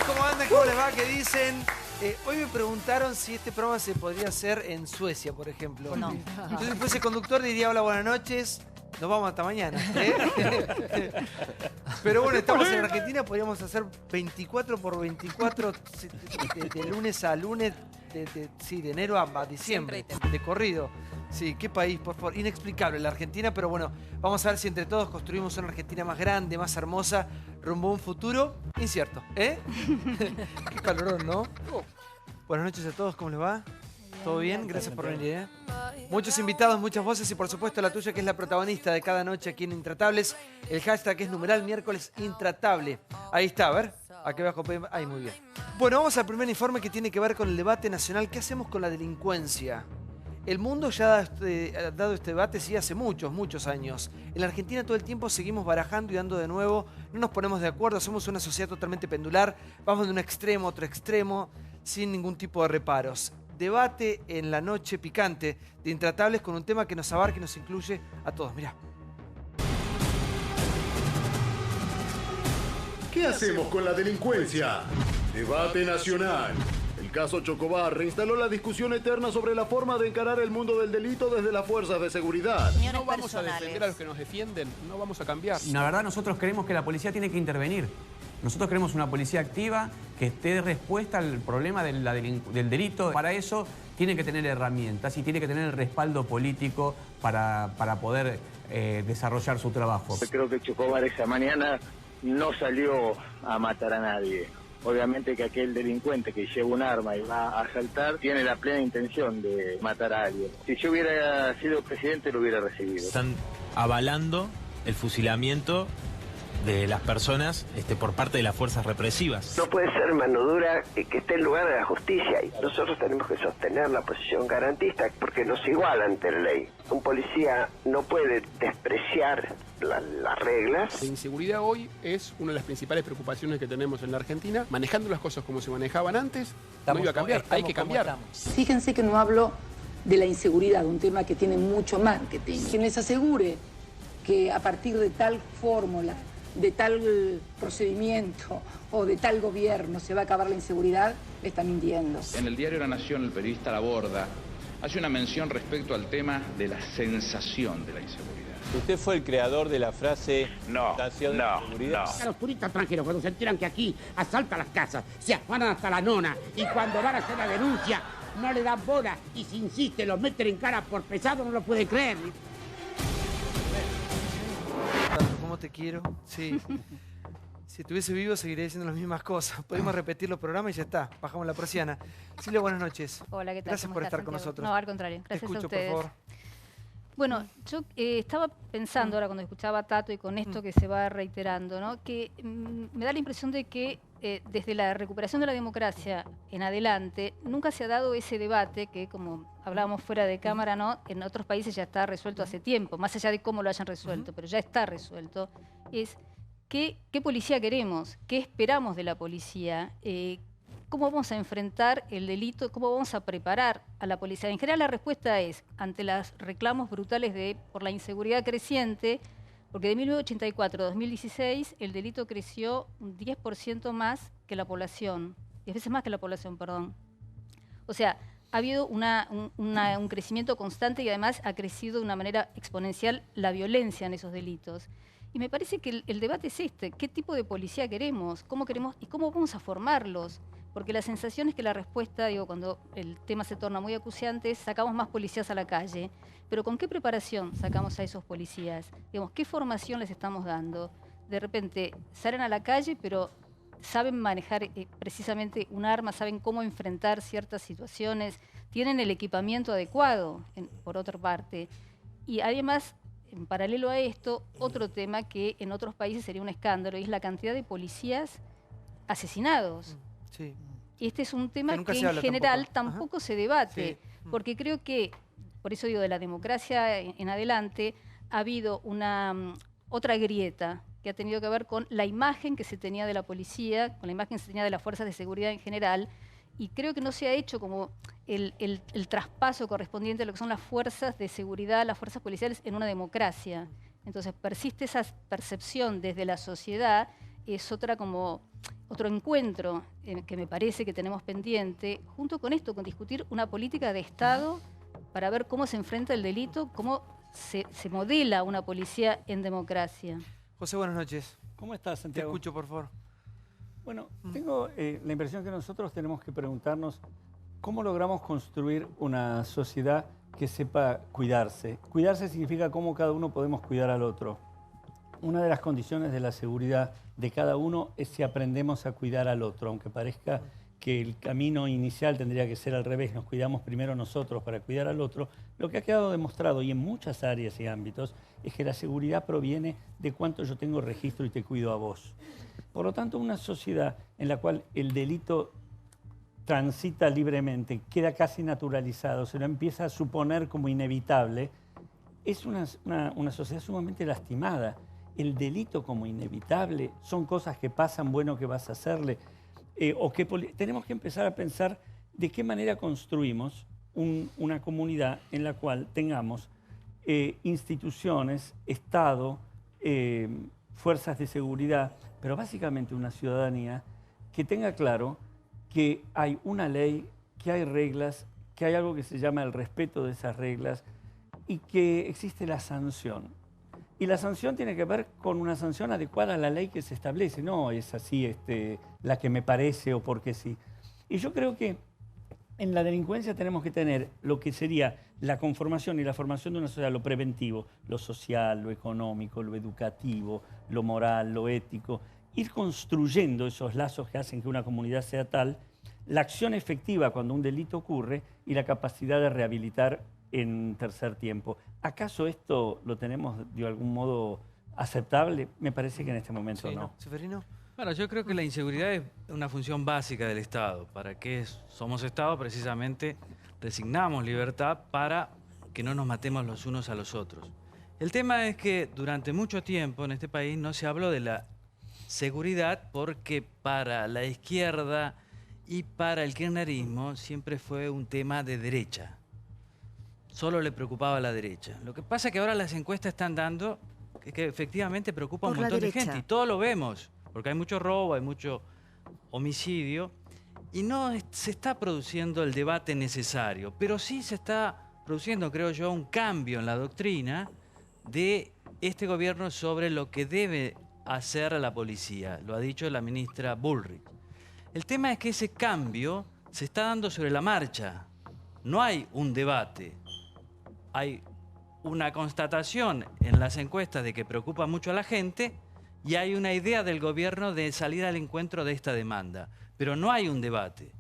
¿Cómo andan? ¿Cómo les va? ¿Qué dicen? Hoy me preguntaron si este programa se podría hacer en Suecia, por ejemplo. No. Entonces después el conductor diría, hola, buenas noches, nos vamos hasta mañana. Pero bueno, estamos en Argentina, podríamos hacer 24 por 24 de lunes a lunes, de enero a diciembre, de corrido. Sí, qué país, por favor, inexplicable la Argentina, pero bueno, vamos a ver si entre todos construimos una Argentina más grande, más hermosa, rumbo a un futuro incierto, ¿eh? Qué calorón, ¿no? Buenas noches a todos, ¿cómo les va? ¿Todo bien? Gracias por venir, ¿eh? Muchos invitados, muchas voces y por supuesto la tuya que es la protagonista de cada noche aquí en Intratables. El hashtag es numeral miércoles intratable. Ahí está, a ver, aquí abajo, ahí muy bien. Bueno, vamos al primer informe que tiene que ver con el debate nacional. ¿Qué hacemos con la delincuencia? El mundo ya ha dado este debate, sí, hace muchos años. En la Argentina todo el tiempo seguimos barajando y dando de nuevo, no nos ponemos de acuerdo, somos una sociedad totalmente pendular, vamos de un extremo a otro extremo, sin ningún tipo de reparos. Debate en la noche picante de Intratables con un tema que nos abarca y nos incluye a todos. Mirá. ¿Qué hacemos con la delincuencia? Debate nacional. El caso Chocobar reinstaló la discusión eterna sobre la forma de encarar el mundo del delito desde las fuerzas de seguridad. No vamos a defender a los que nos defienden, no vamos a cambiar. La verdad, nosotros creemos que la policía tiene que intervenir. Nosotros queremos una policía activa que esté respuesta al problema del delito. Para eso tiene que tener herramientas y tiene que tener el respaldo político para poder desarrollar su trabajo. Creo que Chocobar esa mañana no salió a matar a nadie. Obviamente que aquel delincuente que lleva un arma y va a asaltar tiene la plena intención de matar a alguien. Si yo hubiera sido presidente lo hubiera recibido. Están avalando el fusilamiento de las personas por parte de las fuerzas represivas. No puede ser mano dura que esté en lugar de la justicia. Y nosotros tenemos que sostener la posición garantista porque nos iguala ante la ley. Un policía no puede despreciar las reglas. La inseguridad hoy es una de las principales preocupaciones que tenemos en la Argentina. Manejando las cosas como se manejaban antes, no iba a cambiar, hay que cambiar. Fíjense que no hablo de la inseguridad, un tema que tiene mucho marketing. Quien les asegure que a partir de tal fórmula, de tal procedimiento o de tal gobierno se va a acabar la inseguridad, le está mintiendo. En el diario La Nación, el periodista Laborda hace una mención respecto al tema de la sensación de la inseguridad. ¿Usted fue el creador de la frase sensación de seguridad? A los turistas extranjeros, cuando se enteran que aquí asaltan las casas, se afanan hasta la nona y cuando van a hacer la denuncia no le dan bola y si insiste los meten en cara por pesado, no lo puede creer. ¿Cómo te quiero? Sí. Si estuviese vivo seguiría diciendo las mismas cosas. Podemos repetir los programas y ya está. Bajamos la persiana. Silvia, buenas noches. Hola, ¿qué tal? Gracias por estar con nosotros. No, al contrario. Gracias te escucho, a ustedes. por favor. Bueno, yo estaba pensando ahora cuando escuchaba a Tato y con esto que se va reiterando, ¿no? Que me da la impresión de que desde la recuperación de la democracia en adelante nunca se ha dado ese debate que, como hablábamos fuera de cámara, ¿no? En otros países ya está resuelto hace tiempo, más allá de cómo lo hayan resuelto, pero ya está resuelto. Es ¿qué policía queremos? ¿Qué esperamos de la policía? ¿Cómo vamos a enfrentar el delito? ¿Cómo vamos a preparar a la policía? En general la respuesta es, ante los reclamos brutales por la inseguridad creciente, porque de 1984 a 2016 el delito creció un 10% más que la población, 10 veces más que la población, perdón. O sea, ha habido un crecimiento constante y además ha crecido de una manera exponencial la violencia en esos delitos. Y me parece que el debate es este, ¿qué tipo de policía queremos? ¿Cómo queremos y cómo vamos a formarlos? Porque la sensación es que la respuesta, cuando el tema se torna muy acuciante, es sacamos más policías a la calle. Pero ¿con qué preparación sacamos a esos policías? ¿Qué formación les estamos dando? De repente salen a la calle, pero saben manejar precisamente un arma, saben cómo enfrentar ciertas situaciones, tienen el equipamiento adecuado, por otra parte. Y además, en paralelo a esto, otro tema que en otros países sería un escándalo, es la cantidad de policías asesinados. Sí. Y este es un tema que en general tampoco se debate, porque creo que, por eso digo, de la democracia en adelante, ha habido otra grieta que ha tenido que ver con la imagen que se tenía de la policía, con la imagen que se tenía de las fuerzas de seguridad en general, y creo que no se ha hecho como el traspaso correspondiente a lo que son las fuerzas de seguridad, las fuerzas policiales en una democracia. Entonces persiste esa percepción desde la sociedad, es otra como otro encuentro que me parece que tenemos pendiente, junto con esto, con discutir una política de Estado para ver cómo se enfrenta el delito, cómo se modela una policía en democracia. José, buenas noches. ¿Cómo estás, Santiago? Te escucho, por favor. Bueno, tengo la impresión que nosotros tenemos que preguntarnos cómo logramos construir una sociedad que sepa cuidarse. Cuidarse significa cómo cada uno podemos cuidar al otro. Una de las condiciones de la seguridad de cada uno es si aprendemos a cuidar al otro, aunque parezca que el camino inicial tendría que ser al revés, nos cuidamos primero nosotros para cuidar al otro. Lo que ha quedado demostrado, y en muchas áreas y ámbitos, es que la seguridad proviene de cuánto yo tengo registro y te cuido a vos. Por lo tanto, una sociedad en la cual el delito transita libremente, queda casi naturalizado, se lo empieza a suponer como inevitable, es una sociedad sumamente lastimada. El delito como inevitable son cosas que pasan, bueno, ¿qué vas a hacerle? Tenemos que empezar a pensar de qué manera construimos una comunidad en la cual tengamos instituciones, Estado, fuerzas de seguridad, pero básicamente una ciudadanía que tenga claro que hay una ley, que hay reglas, que hay algo que se llama el respeto de esas reglas y que existe la sanción. Y la sanción tiene que ver con una sanción adecuada a la ley que se establece, no es así la que me parece o porque sí. Y yo creo que en la delincuencia tenemos que tener lo que sería la conformación y la formación de una sociedad, lo preventivo, lo social, lo económico, lo educativo, lo moral, lo ético, ir construyendo esos lazos que hacen que una comunidad sea tal, la acción efectiva cuando un delito ocurre y la capacidad de rehabilitar en tercer tiempo. ¿Acaso esto lo tenemos de algún modo aceptable? Me parece que en este momento no. ¿Seferino? Bueno, yo creo que la inseguridad es una función básica del Estado. ¿Para qué somos Estado? Precisamente resignamos libertad para que no nos matemos los unos a los otros. El tema es que durante mucho tiempo en este país no se habló de la seguridad porque para la izquierda y para el kirchnerismo siempre fue un tema de derecha. Solo le preocupaba a la derecha. Lo que pasa es que ahora las encuestas están dando que efectivamente preocupa a un montón de gente. Y todos lo vemos, porque hay mucho robo, hay mucho homicidio, y no se está produciendo el debate necesario. Pero sí se está produciendo, creo yo, un cambio en la doctrina de este gobierno sobre lo que debe hacer la policía. Lo ha dicho la ministra Bullrich. El tema es que ese cambio se está dando sobre la marcha. No hay un debate. Hay una constatación en las encuestas de que preocupa mucho a la gente y hay una idea del gobierno de salir al encuentro de esta demanda. Pero no hay un debate.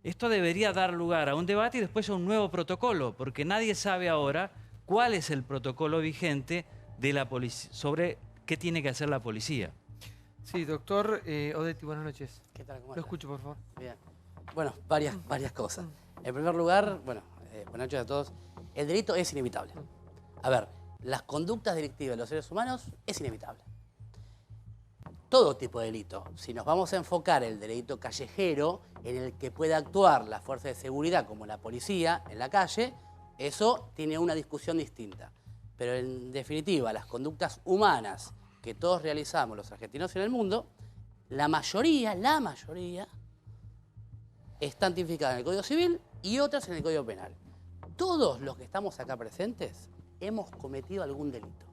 Esto debería dar lugar a un debate y después a un nuevo protocolo, porque nadie sabe ahora cuál es el protocolo vigente de la policía, sobre qué tiene que hacer la policía. Sí, doctor Odetti, buenas noches. ¿Qué tal? ¿Cómo Lo escucho, por favor. Bien. Bueno, varias cosas. En primer lugar, buenas noches a todos. El delito es inevitable. A ver, las conductas delictivas de los seres humanos es inevitable. Todo tipo de delito. Si nos vamos a enfocar el delito callejero, en el que puede actuar la fuerza de seguridad como la policía en la calle, eso tiene una discusión distinta. Pero en definitiva, las conductas humanas que todos realizamos, los argentinos y en el mundo, la mayoría, están tipificadas en el Código Civil y otras en el Código Penal. Todos los que estamos acá presentes hemos cometido algún delito.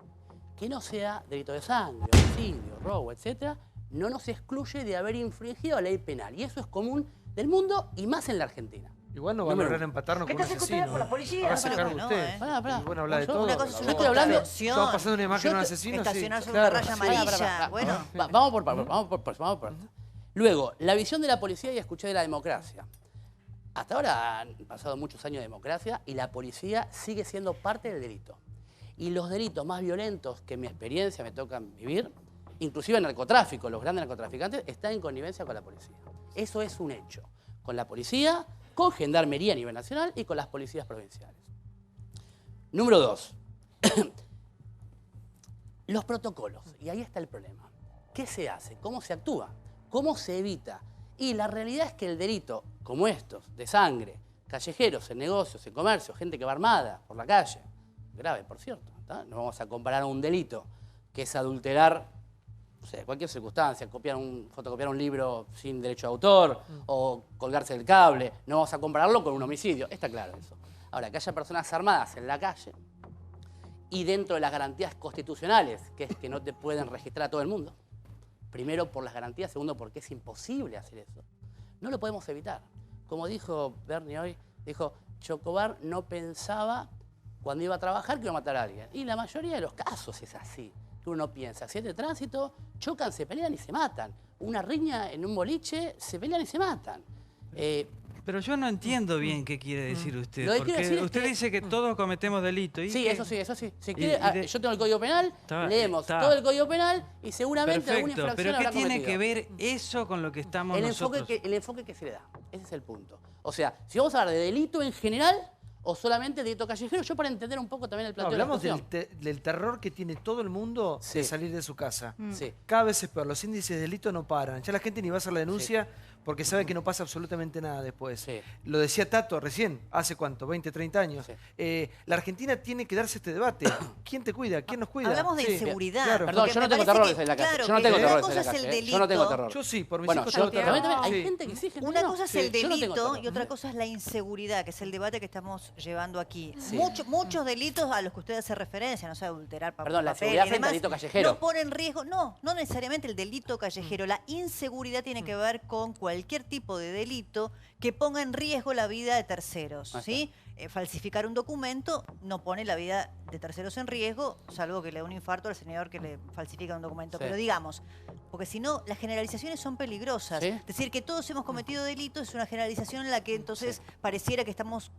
Que no sea delito de sangre, homicidio, robo, etc., no nos excluye de haber infringido la ley penal. Y eso es común del mundo y más en la Argentina. Igual no va a lograr empatarnos con un asesino. Por la policía. Va a sacar usted. Pará. Bueno, habla de todo. Una cosa, yo estoy hablando... Estamos pasando una imagen de un asesino. Estacionar sobre una raya amarilla. Bueno. Vamos por partes. Luego, la visión de la policía y escuché de la democracia. Hasta ahora han pasado muchos años de democracia y la policía sigue siendo parte del delito. Y los delitos más violentos que en mi experiencia me tocan vivir, inclusive el narcotráfico, los grandes narcotraficantes, están en connivencia con la policía. Eso es un hecho. Con la policía, con Gendarmería a nivel nacional y con las policías provinciales. Número 2. Los protocolos. Y ahí está el problema. ¿Qué se hace? ¿Cómo se actúa? ¿Cómo se evita? Y la realidad es que el delito, como estos, de sangre, callejeros, en negocios, en comercio, gente que va armada por la calle, grave, por cierto, ¿tá? No vamos a comparar a un delito que es adulterar sé, cualquier circunstancia, fotocopiar un libro sin derecho de autor o colgarse del cable. No vamos a compararlo con un homicidio, está claro eso. Ahora, que haya personas armadas en la calle y dentro de las garantías constitucionales, que es que no te pueden registrar a todo el mundo. Primero, por las garantías. Segundo, porque es imposible hacer eso. No lo podemos evitar. Como dijo Bernie hoy, dijo, Chocobar no pensaba cuando iba a trabajar que iba a matar a alguien. Y la mayoría de los casos es así. Que uno piensa, accidente de tránsito, chocan, se pelean y se matan. Una riña en un boliche, se pelean y se matan. Pero yo no entiendo bien qué quiere decir usted. Porque usted dice que todos cometemos delitos. Sí, eso sí. Si quiere, yo tengo el Código Penal, leemos todo el Código Penal y seguramente alguna infracción pero habrá ¿qué tiene cometido. que ver eso con lo que estamos nosotros? El enfoque que se le da. Ese es el punto. O sea, si vamos a hablar de delito en general o solamente delito callejero, yo para entender un poco también el planteo de la hablamos cuestión. del terror que tiene todo el mundo de salir de su casa. Sí. Cada vez es peor. Los índices de delito no paran. Ya la gente ni va a hacer la denuncia porque sabe que no pasa absolutamente nada después. Lo decía Tato recién, ¿hace cuánto? 20, 30 años. La Argentina tiene que darse este debate. ¿Quién te cuida? ¿Quién nos cuida? Hablamos de inseguridad. Claro. Perdón, yo no tengo terrores en la calle. Yo no tengo terrores en la calle. Yo no tengo terror. Yo sí, por mis bueno, hijos yo, tengo terror. hay gente que sí, gente Una no. cosa es el delito y otra cosa es la inseguridad, que es el debate que estamos llevando aquí. Muchos delitos a los que usted hace referencia, no sé, adulterar papel. Perdón, la seguridad frente al delito callejero. No pone en riesgo, no necesariamente el delito callejero. La inseguridad tiene que ver con cualquier tipo de delito que ponga en riesgo la vida de terceros, ¿sí? Falsificar un documento no pone la vida de terceros en riesgo, salvo que le dé un infarto al senador que le falsifica un documento. Pero digamos, porque si no, las generalizaciones son peligrosas. Decir que todos hemos cometido delitos es una generalización en la que entonces pareciera que estamos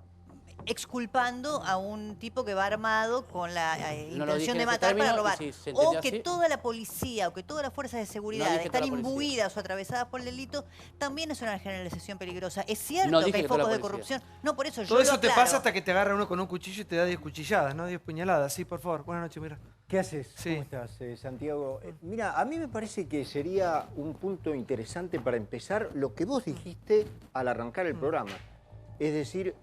exculpando a un tipo que va armado con la intención de matar para robar. O que toda la policía o que todas las fuerzas de seguridad están imbuidas o atravesadas por el delito, también es una generalización peligrosa. Es cierto que hay focos de corrupción. No, por eso yo todo eso te pasa hasta que te agarra uno con un cuchillo y te da 10 cuchilladas, ¿no? 10 puñaladas. Sí, por favor. Buenas noches, mira. ¿Qué haces? ¿Cómo estás, Santiago? Mira, a mí me parece que sería un punto interesante para empezar lo que vos dijiste al arrancar el programa. Es decir,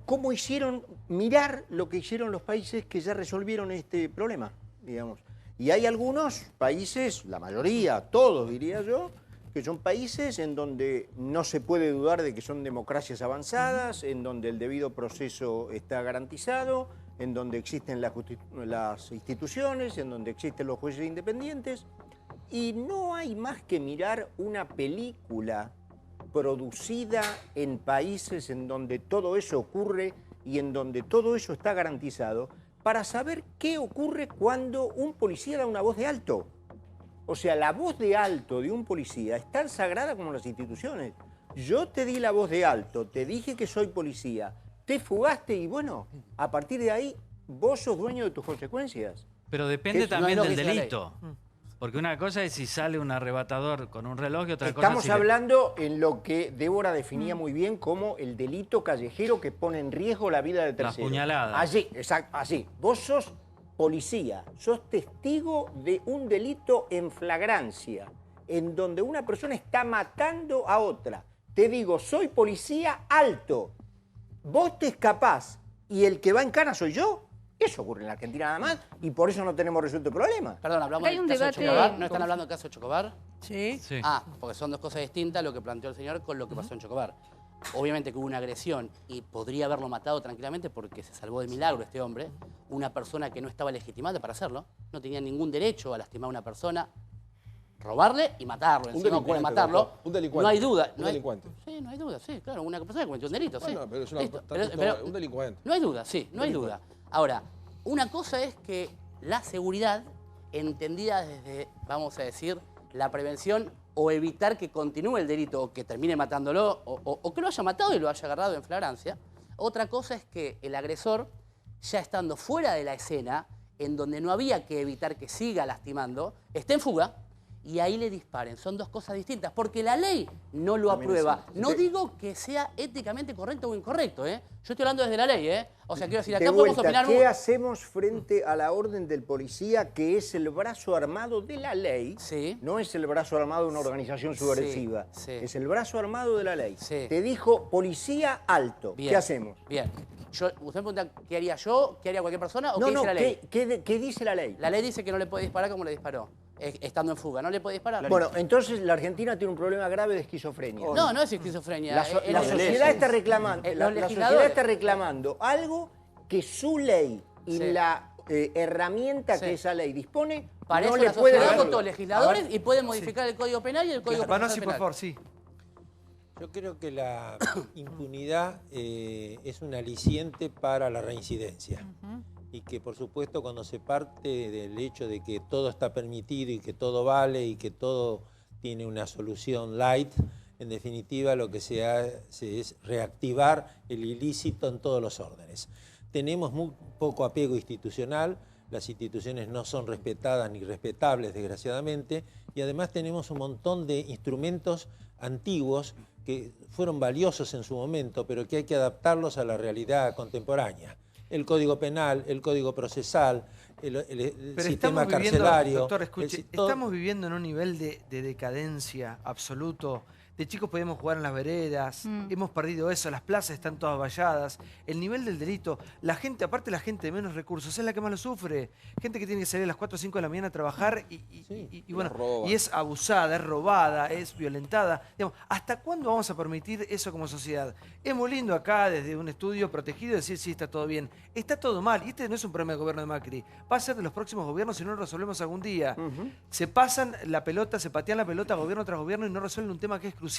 cómo hicieron, mirar lo que hicieron los países que ya resolvieron este problema, digamos. Y hay algunos países, la mayoría, todos diría yo, que son países en donde no se puede dudar de que son democracias avanzadas, en donde el debido proceso está garantizado, en donde existen las instituciones, en donde existen los jueces independientes. Y no hay más que mirar una película producida en países en donde todo eso ocurre y en donde todo eso está garantizado, para saber qué ocurre cuando un policía da una voz de alto. O sea, la voz de alto de un policía es tan sagrada como las instituciones. Yo te di la voz de alto, te dije que soy policía, te fugaste y bueno, a partir de ahí vos sos dueño de tus consecuencias. Pero depende también del delito. Porque una cosa es si sale un arrebatador con un reloj y otra cosa es Estamos hablando en lo que Débora definía muy bien como el delito callejero que pone en riesgo la vida de terceros. La puñalada. Así, exacto, así. Vos sos policía, sos testigo de un delito en flagrancia, en donde una persona está matando a otra. Te digo, soy policía, alto. Vos te escapás y el que va en cana soy yo. Eso ocurre en la Argentina nada más y por eso no tenemos resuelto el problema. Perdón, ¿hablamos del caso de Chocobar? ¿No están hablando del caso de Chocobar? Sí. Ah, porque son dos cosas distintas lo que planteó el señor con lo que pasó en Chocobar. Obviamente que hubo una agresión y podría haberlo matado tranquilamente porque se salvó de milagro este hombre. Una persona que no estaba legitimada para hacerlo. No tenía ningún derecho a lastimar a una persona, robarle y matarlo. Un delincuente, matarlo. Un delincuente. No hay duda. Un delincuente. Sí, no hay duda, sí, claro. Una persona que cometió un delito, sí. Bueno, pero es un delincuente. No hay duda, sí, no hay duda. Ahora, una cosa es que la seguridad, entendida desde, vamos a decir, la prevención o evitar que continúe el delito o que termine matándolo o que lo haya matado y lo haya agarrado en flagrancia. Otra cosa es que el agresor, ya estando fuera de la escena, en donde no había que evitar que siga lastimando, esté en fuga y ahí le disparen. Son dos cosas distintas, porque la ley no lo aprueba. No digo que sea éticamente correcto o incorrecto, ¿eh? Yo estoy hablando desde la ley, ¿eh? O sea, quiero decir, acá podemos opinar... ¿Qué hacemos frente a la orden del policía, que es el brazo armado de la ley? No es el brazo armado de una organización subversiva. Es el brazo armado de la ley. Te dijo, policía alto. Bien. ¿Qué hacemos? Bien. ¿Usted me pregunta qué haría yo, qué haría cualquier persona o qué dice la ley? ¿Qué dice la ley? La ley dice que no le puede disparar como le disparó. estando en fuga. No le puede disparar. Bueno, entonces la Argentina tiene un problema grave de esquizofrenia. No, no es esquizofrenia. La sociedad está reclamando, la sociedad está reclamando algo que su ley y la herramienta que esa ley dispone para no eso le la puede sociedad dar. votó legisladores y puede modificar el Código Penal y el Código Procesal Penal. por favor, sí. Yo creo que la impunidad es un aliciente para la reincidencia. Y que, por supuesto, cuando se parte del hecho de que todo está permitido y que todo vale y que todo tiene una solución light, en definitiva lo que se hace es reactivar el ilícito en todos los órdenes. Tenemos muy poco apego institucional, las instituciones no son respetadas ni respetables, desgraciadamente, y además tenemos un montón de instrumentos antiguos que fueron valiosos en su momento, pero que hay que adaptarlos a la realidad contemporánea. El Código Penal, el Código Procesal, el sistema carcelario. Doctor, escuche, estamos viviendo en un nivel de decadencia absoluto. De chicos podíamos jugar en las veredas, hemos perdido eso, las plazas están todas valladas. El nivel del delito, la gente, aparte la gente de menos recursos, es la que más lo sufre. Gente que tiene que salir a las 4 o 5 de la mañana a trabajar y bueno, y es abusada, es robada, es violentada. Digamos, ¿hasta cuándo vamos a permitir eso como sociedad? Es muy lindo acá, desde un estudio protegido, decir sí, está todo bien. Está todo mal, y este no es un problema del gobierno de Macri. Va a ser de los próximos gobiernos si no lo resolvemos algún día. Se pasan la pelota, se patean la pelota gobierno tras gobierno y no resuelven un tema que es crucial.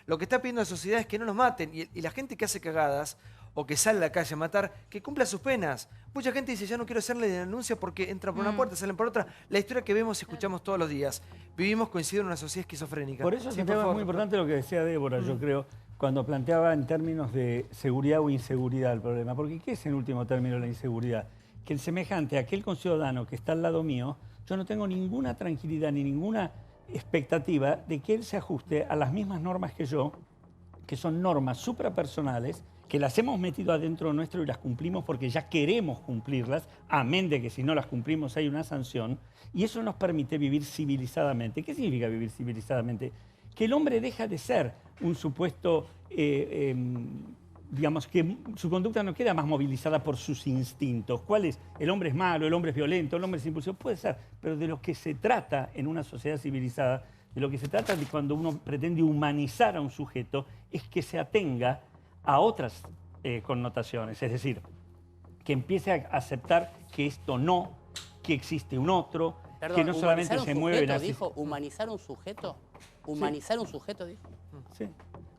Lo que está pidiendo la sociedad es que no nos maten y la gente que hace cagadas o que sale a la calle a matar, que cumpla sus penas. Mucha gente dice, ya no quiero hacerle denuncia porque entran por una puerta, salen por otra. La historia que vemos y escuchamos todos los días. Vivimos coincidiendo en una sociedad esquizofrénica. Por eso es muy importante lo que decía Débora, yo creo, cuando planteaba en términos de seguridad o inseguridad el problema. Porque ¿qué es en último término la inseguridad? Que el semejante, aquel conciudadano que está al lado mío, yo no tengo ninguna tranquilidad ni ninguna expectativa de que él se ajuste a las mismas normas que yo, que son normas suprapersonales, que las hemos metido adentro nuestro y las cumplimos porque ya queremos cumplirlas, amén de que si no las cumplimos hay una sanción, y eso nos permite vivir civilizadamente. ¿Qué significa vivir civilizadamente? Que el hombre deja de ser un supuesto, digamos, que su conducta no queda más movilizada por sus instintos. ¿Cuál es? El hombre es malo, el hombre es violento, el hombre es impulsivo. Puede ser, pero de lo que se trata en una sociedad civilizada, de lo que se trata de cuando uno pretende humanizar a un sujeto, es que se atenga a otras connotaciones. Es decir, que empiece a aceptar que esto no, que existe un otro, Perdón, que no solamente se mueve la... ¿Dijo humanizar un sujeto? ¿Humanizar un sujeto, dijo? Sí.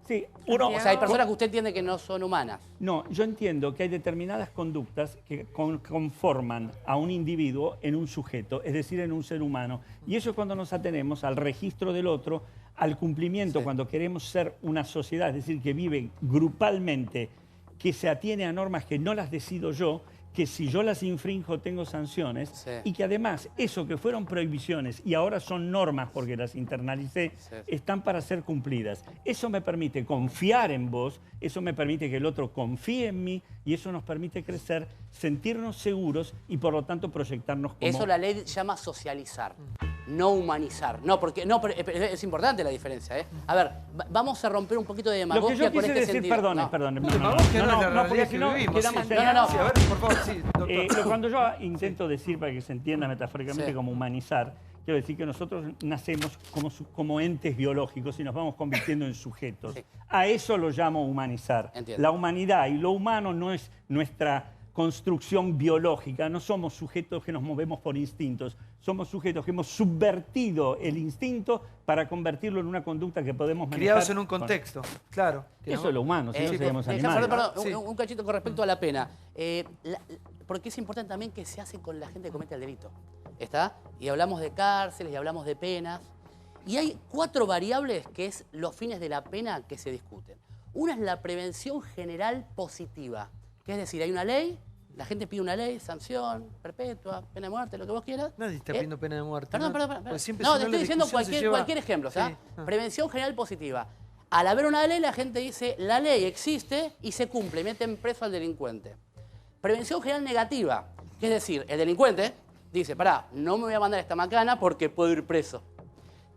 Sí, o sea, hay personas que usted entiende que no son humanas. No, yo entiendo que hay determinadas conductas que conforman a un individuo en un sujeto, es decir, en un ser humano. Y eso es cuando nos atenemos al registro del otro, al cumplimiento, cuando queremos ser una sociedad, es decir, que vive grupalmente, que se atiene a normas que no las decido yo, que si yo las infrinjo tengo sanciones, y que además eso que fueron prohibiciones y ahora son normas porque las internalicé, están para ser cumplidas. Eso me permite confiar en vos, eso me permite que el otro confíe en mí y eso nos permite crecer, sentirnos seguros y por lo tanto proyectarnos como... Eso la ley llama socializar, no humanizar. No, porque no, pero es importante la diferencia, ¿eh? A ver, vamos a romper un poquito de demagogia. Lo que yo quise decir, sentido. Perdón. No, porque si no, quedamos... A ver, por favor, sí, doctor. Cuando yo intento decir, para que se entienda metafóricamente como humanizar, quiero decir que nosotros nacemos como entes biológicos y nos vamos convirtiendo en sujetos. A eso lo llamo humanizar. Entiendo. La humanidad y lo humano no es nuestra construcción biológica, no somos sujetos que nos movemos por instintos, somos sujetos que hemos subvertido el instinto para convertirlo en una conducta que podemos manejar. Criados en un contexto, claro. Eso es lo humano, si no seríamos animales. Perdón, un cachito con respecto a la pena. Porque es importante también que se hace con la gente que comete el delito. ¿Está? Y hablamos de cárceles y hablamos de penas. Y hay 4 variables que es los fines de la pena que se discuten. Una es la prevención general positiva. Que es decir, hay una ley, la gente pide una ley, sanción, perpetua, pena de muerte, lo que vos quieras. Nadie está pidiendo pena de muerte. Perdón. Pues no, te estoy diciendo cualquier ejemplo. ¿Sabes? Prevención general positiva. Al haber una ley, la gente dice, la ley existe y se cumple, meten preso al delincuente. Prevención general negativa, que es decir, el delincuente dice, pará, no me voy a mandar esta macana porque puedo ir preso.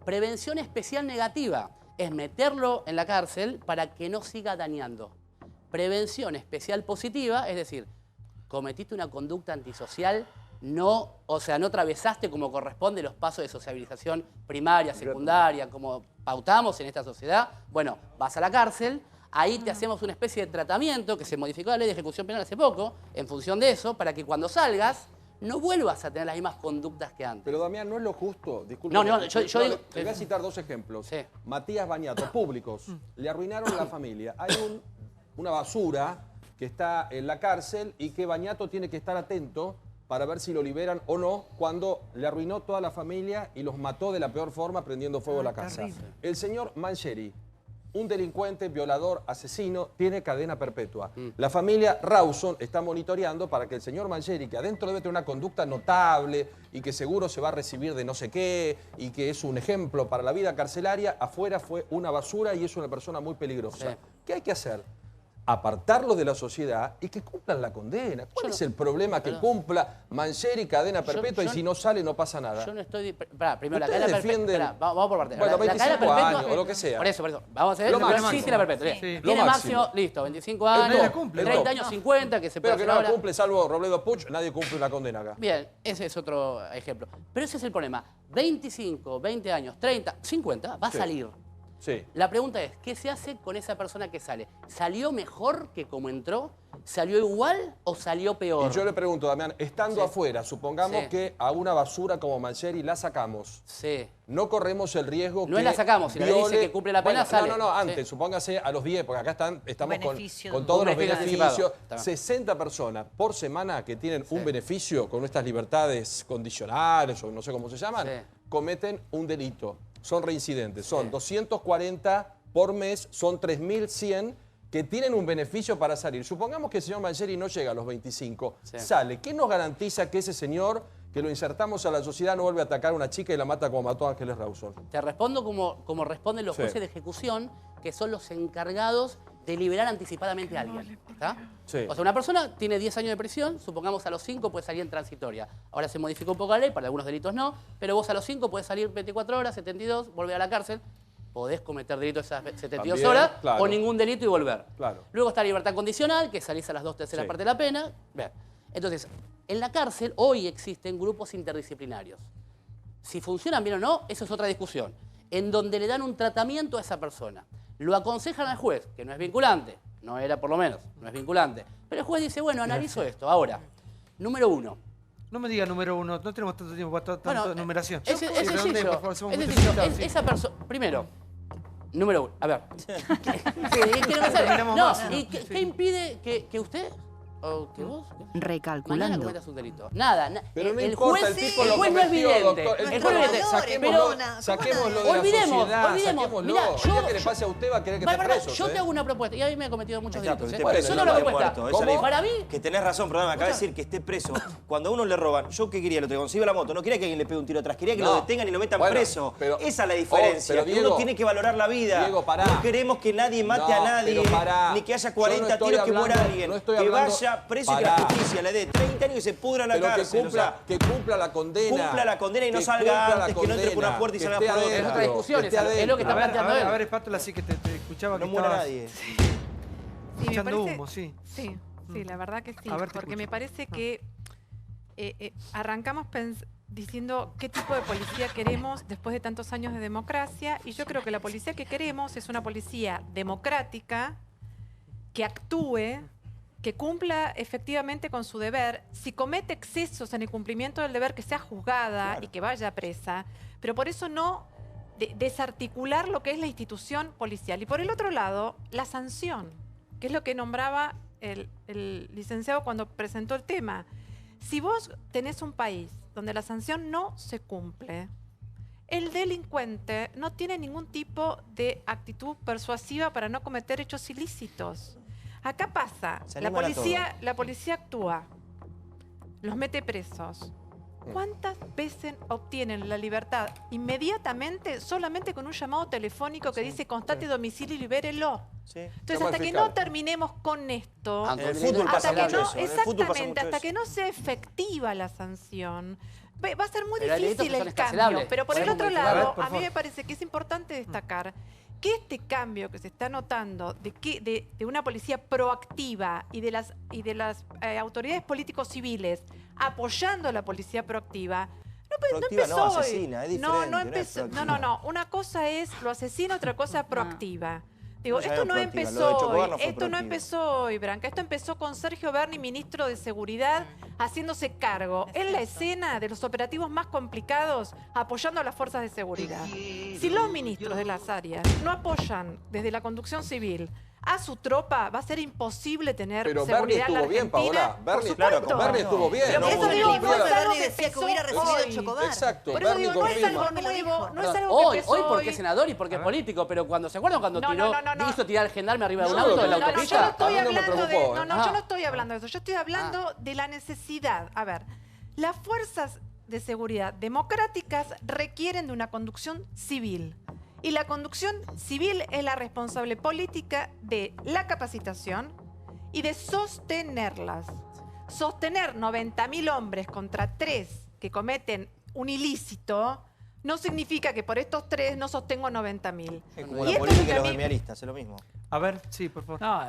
Prevención especial negativa es meterlo en la cárcel para que no siga dañando. Prevención especial positiva, es decir, cometiste una conducta antisocial no, o sea, no atravesaste como corresponde los pasos de sociabilización primaria, secundaria, como pautamos en esta sociedad, bueno, vas a la cárcel, ahí te hacemos una especie de tratamiento que se modificó la ley de ejecución penal hace poco, en función de eso, para que cuando salgas no vuelvas a tener las mismas conductas que antes. Pero Damián, ¿no es lo justo? Disculpe. Yo digo... Te voy a citar 2 ejemplos. Sí. Matías Bañato, públicos, le arruinaron la familia. Hay una basura que está en la cárcel y que Bañato tiene que estar atento para ver si lo liberan o no, cuando le arruinó toda la familia y los mató de la peor forma prendiendo fuego a la casa. Terrible. El señor Mancheri, un delincuente, violador, asesino, tiene cadena perpetua. La familia Rawson está monitoreando para que el señor Mancheri, que adentro debe tener una conducta notable y que seguro se va a recibir de no sé qué y que es un ejemplo para la vida carcelaria, afuera fue una basura y es una persona muy peligrosa. Sí. ¿Qué hay que hacer? Apartarlo de la sociedad y que cumplan la condena. ¿Cuál es el problema? Que cumpla Mancheri cadena perpetua y si no sale no pasa nada. Yo no estoy... Primero, la Ustedes cadena perpetua... Vamos por parte. Bueno, 25 años o lo que sea. Por eso. Vamos a ver. Lo máximo. Sí, la perpetua. Sí. Tiene Lo máximo, listo, 25 años, 30 años, 50, que se puede Pero que no ahora. la cumple, salvo Robledo Puig, nadie cumple una condena acá. Bien, ese es otro ejemplo. Pero ese es el problema. 25, 20 años, 30, 50, va a salir. Sí. La pregunta es, ¿qué se hace con esa persona que sale? ¿Salió mejor que como entró? ¿Salió igual o salió peor? Y yo le pregunto, Damián, estando afuera, supongamos que a una basura como Mancheri la sacamos. Sí. No corremos el riesgo No que la sacamos, si la ley dice que cumple la pena, sale. No, antes, Sí. supóngase a los 10, porque acá estamos Beneficio. con todos los Un beneficio beneficios. anticipado. 60 personas por semana que tienen un beneficio con estas libertades condicionales, o no sé cómo se llaman, cometen un delito. Son reincidentes. Son 240 por mes, son 3.100 que tienen un beneficio para salir. Supongamos que el señor Mancheri no llega a los 25, sale. ¿Qué nos garantiza que ese señor, que lo insertamos a la sociedad, no vuelve a atacar a una chica y la mata como mató a Ángeles Rawson? Te respondo como responden los jueces de ejecución, que son los encargados de liberar anticipadamente a alguien. ¿Está? Sí. O sea, una persona tiene 10 años de prisión, supongamos a los 5 puede salir en transitoria. Ahora se modificó un poco la ley, para algunos delitos no, pero vos a los 5 podés salir 24 horas, 72, volver a la cárcel. Podés cometer delitos esas 72 También, horas claro. o ningún delito y volver. Claro. Luego está la libertad condicional, que salís a las 2/3 partes de la pena. Bien. Entonces, en la cárcel hoy existen grupos interdisciplinarios. Si funcionan bien o no, eso es otra discusión. En donde le dan un tratamiento a esa persona. Lo aconsejan al juez, que no es vinculante. No era por lo menos, no es vinculante. Pero el juez dice, bueno, analizo esto. Ahora, número 1. No me diga número 1, no tenemos tanto tiempo para tanta numeración. Es sencillo. Esa persona, primero, número 1. A ver. ¿Qué impide que usted o que vos mañana cometas un delito? Nada. Pero no el importa, juez, el tipo lo no es cometió, vidente. doctor. El juez no es vidente. Saquémoslo de la sociedad, saquémoslo. Mirá, El día que le pase a usted va a querer que esté preso. Yo te hago una propuesta, y a mí me he cometido muchos delitos. Yo Yo te hago una propuesta. Para mí... Que tenés razón, pero me acaba de decir que esté preso. Cuando a uno le roban, ¿yo qué quería? Lo que consigo la moto. No quería que alguien le pegue un tiro atrás, quería que lo detengan y lo metan preso. Esa es la diferencia. Que uno tiene que valorar la vida. No queremos que nadie mate a nadie, ni que haya 40 tiros que muera alguien. Que vaya preso y que la justicia le dé 30 años y se pudra la cárcel. Que cumpla la condena. Cumpla la condena y no salga antes, que no entre por una puerta y salga por otra. Es otra discusión, es lo que está planteando él. A ver, Espátula, sí que te escuchaba que no muera estabas nadie. echando humo, sí. Sí, la verdad que sí. A ver, te porque escucho. me parece que arrancamos diciendo qué tipo de policía queremos después de tantos años de democracia, y yo creo que la policía que queremos es una policía democrática, que actúe, que cumpla efectivamente con su deber. Si comete excesos en el cumplimiento del deber, que sea juzgada y que vaya presa, pero por eso no desarticular lo que es la institución policial. Y por el otro lado, la sanción, que es lo que nombraba el licenciado cuando presentó el tema. Si vos tenés un país donde la sanción no se cumple, el delincuente no tiene ningún tipo de actitud persuasiva para no cometer hechos ilícitos. Acá pasa, la policía actúa, los mete presos. ¿Cuántas veces obtienen la libertad inmediatamente solamente con un llamado telefónico que dice constate domicilio y libérelo? Entonces, hasta que no terminemos con esto, hasta que no sea efectiva la sanción, va a ser muy difícil el cambio. Pero por el otro lado, a mí me parece que es importante destacar que este cambio que se está notando de una policía proactiva y de las autoridades políticos civiles apoyando a la policía proactiva, no empezó no, hoy. asesina, es diferente. No empezó. No. Una cosa es lo asesino, otra cosa es proactiva. Digo, esto no empezó hoy. Esto no empezó hoy, Branca. Esto empezó con Sergio Berni, ministro de Seguridad, haciéndose cargo en la escena de los operativos más complicados, apoyando a las fuerzas de seguridad. Si los ministros de las áreas no apoyan desde la conducción civil a su tropa, va a ser imposible tener seguridad en la Argentina. Pero Berni estuvo bien, Paola. Berni estuvo bien. Pero eso digo, no es algo que decía que hubiera recibido Chocobar. Exacto, por eso digo, no es algo nuevo, no es algo que empezó hoy porque es senador y porque es político, pero ¿se acuerdan cuando hizo tirar al gendarme arriba de un auto en la autopista? Yo no estoy hablando de eso. Yo estoy hablando de la necesidad. A ver, las fuerzas de seguridad democráticas requieren de una conducción civil. Y la conducción civil es la responsable política de la capacitación y de sostenerlas. Sostener 90.000 hombres contra 3 que cometen un ilícito no significa que por estos 3 no sostengo 90.000. Es como la política de los gremialistas, es lo mismo. A ver, sí, por favor. No,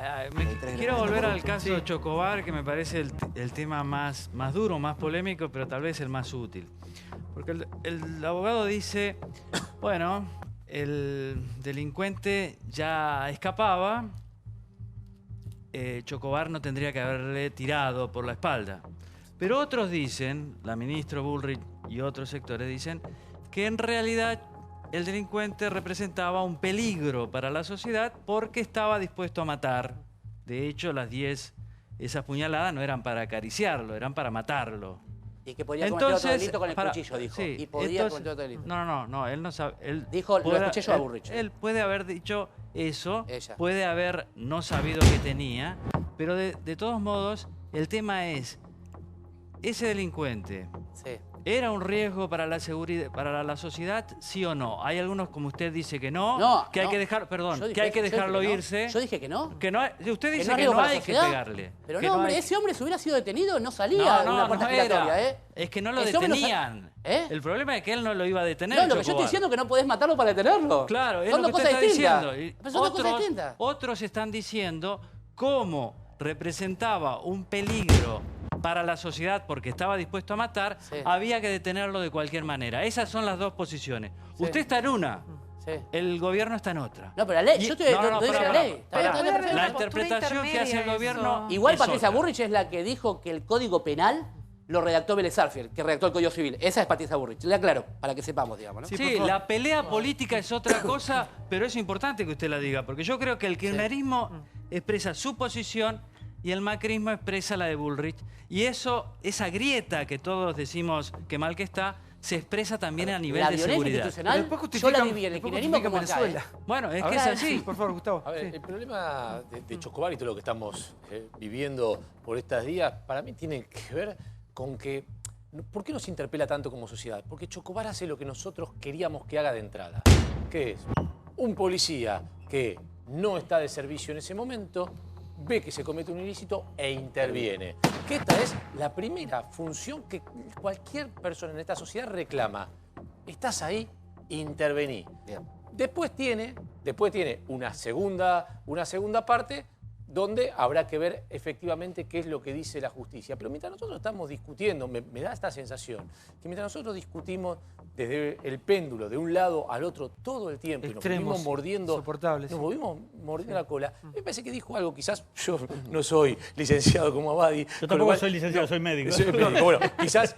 quiero volver al caso de Chocobar, que me parece el tema más duro, más polémico, pero tal vez el más útil. Porque el abogado dice, bueno, el delincuente ya escapaba, Chocobar no tendría que haberle tirado por la espalda. Pero otros dicen, la ministra Bullrich y otros sectores dicen, que en realidad el delincuente representaba un peligro para la sociedad porque estaba dispuesto a matar. De hecho, esas puñaladas no eran para acariciarlo, eran para matarlo. Y que podía cometer otro delito con el cuchillo, dijo. Sí, y podía cometer otro delito. No, él no sabe. Él dijo, lo escuché yo a Bullrich. Él puede haber dicho eso, puede haber no sabido que tenía, pero de todos modos, el tema es, ese delincuente, ¿era un riesgo para la seguridad, para la sociedad, sí o no? Hay algunos, como usted dice, que no, que hay que dejar, que hay que dejarlo irse. Yo dije que no. Que no, usted dice que no hay que pegarle. Pero no, hombre, ese hombre si hubiera sido detenido no salía de una puerta giratoria, Es que no lo detenían. El problema es que él no lo iba a detener. No, lo que yo estoy diciendo es que no podés matarlo para detenerlo. Claro, es son lo que usted está diciendo. Pero son dos cosas distintas. Otros están diciendo cómo representaba un peligro para la sociedad porque estaba dispuesto a matar, había que detenerlo de cualquier manera. Esas son las dos posiciones. Usted está en una, el gobierno está en otra. No, pero la ley, yo estoy la ley. La interpretación que hace el gobierno... Igual Patricia Bullrich es la que dijo que el Código Penal lo redactó Vélez Sarsfield, que redactó el Código Civil. Esa es Patricia Bullrich, le aclaro, para que sepamos, digamos, ¿no? Sí, la pelea política es otra cosa, pero es importante que usted la diga, porque yo creo que el kirchnerismo expresa su posición y el macrismo expresa la de Bullrich. Y esa grieta que todos decimos que mal que está, se expresa también a nivel de seguridad. Institucional, yo la viví en el kirchnerismo como Venezuela. Bueno, es que es así. Por favor, Gustavo. A ver, el problema de Chocobar y todo lo que estamos viviendo por estos días, para mí tiene que ver con que... ¿Por qué nos interpela tanto como sociedad? Porque Chocobar hace lo que nosotros queríamos que haga de entrada. Que es un policía que no está de servicio en ese momento, ve que se comete un ilícito e interviene. Que esta es la primera función que cualquier persona en esta sociedad reclama. Estás ahí, intervení. Después tiene una segunda parte donde habrá que ver efectivamente qué es lo que dice la justicia. Pero mientras nosotros estamos discutiendo, me da esta sensación, que mientras nosotros discutimos desde el péndulo, de un lado al otro, todo el tiempo, extremos, y nos volvimos mordiendo, nos volvimos mordiendo la cola, me parece que dijo algo, quizás yo no soy licenciado como Abadi. Yo tampoco soy licenciado, soy médico. Soy médico. Bueno, quizás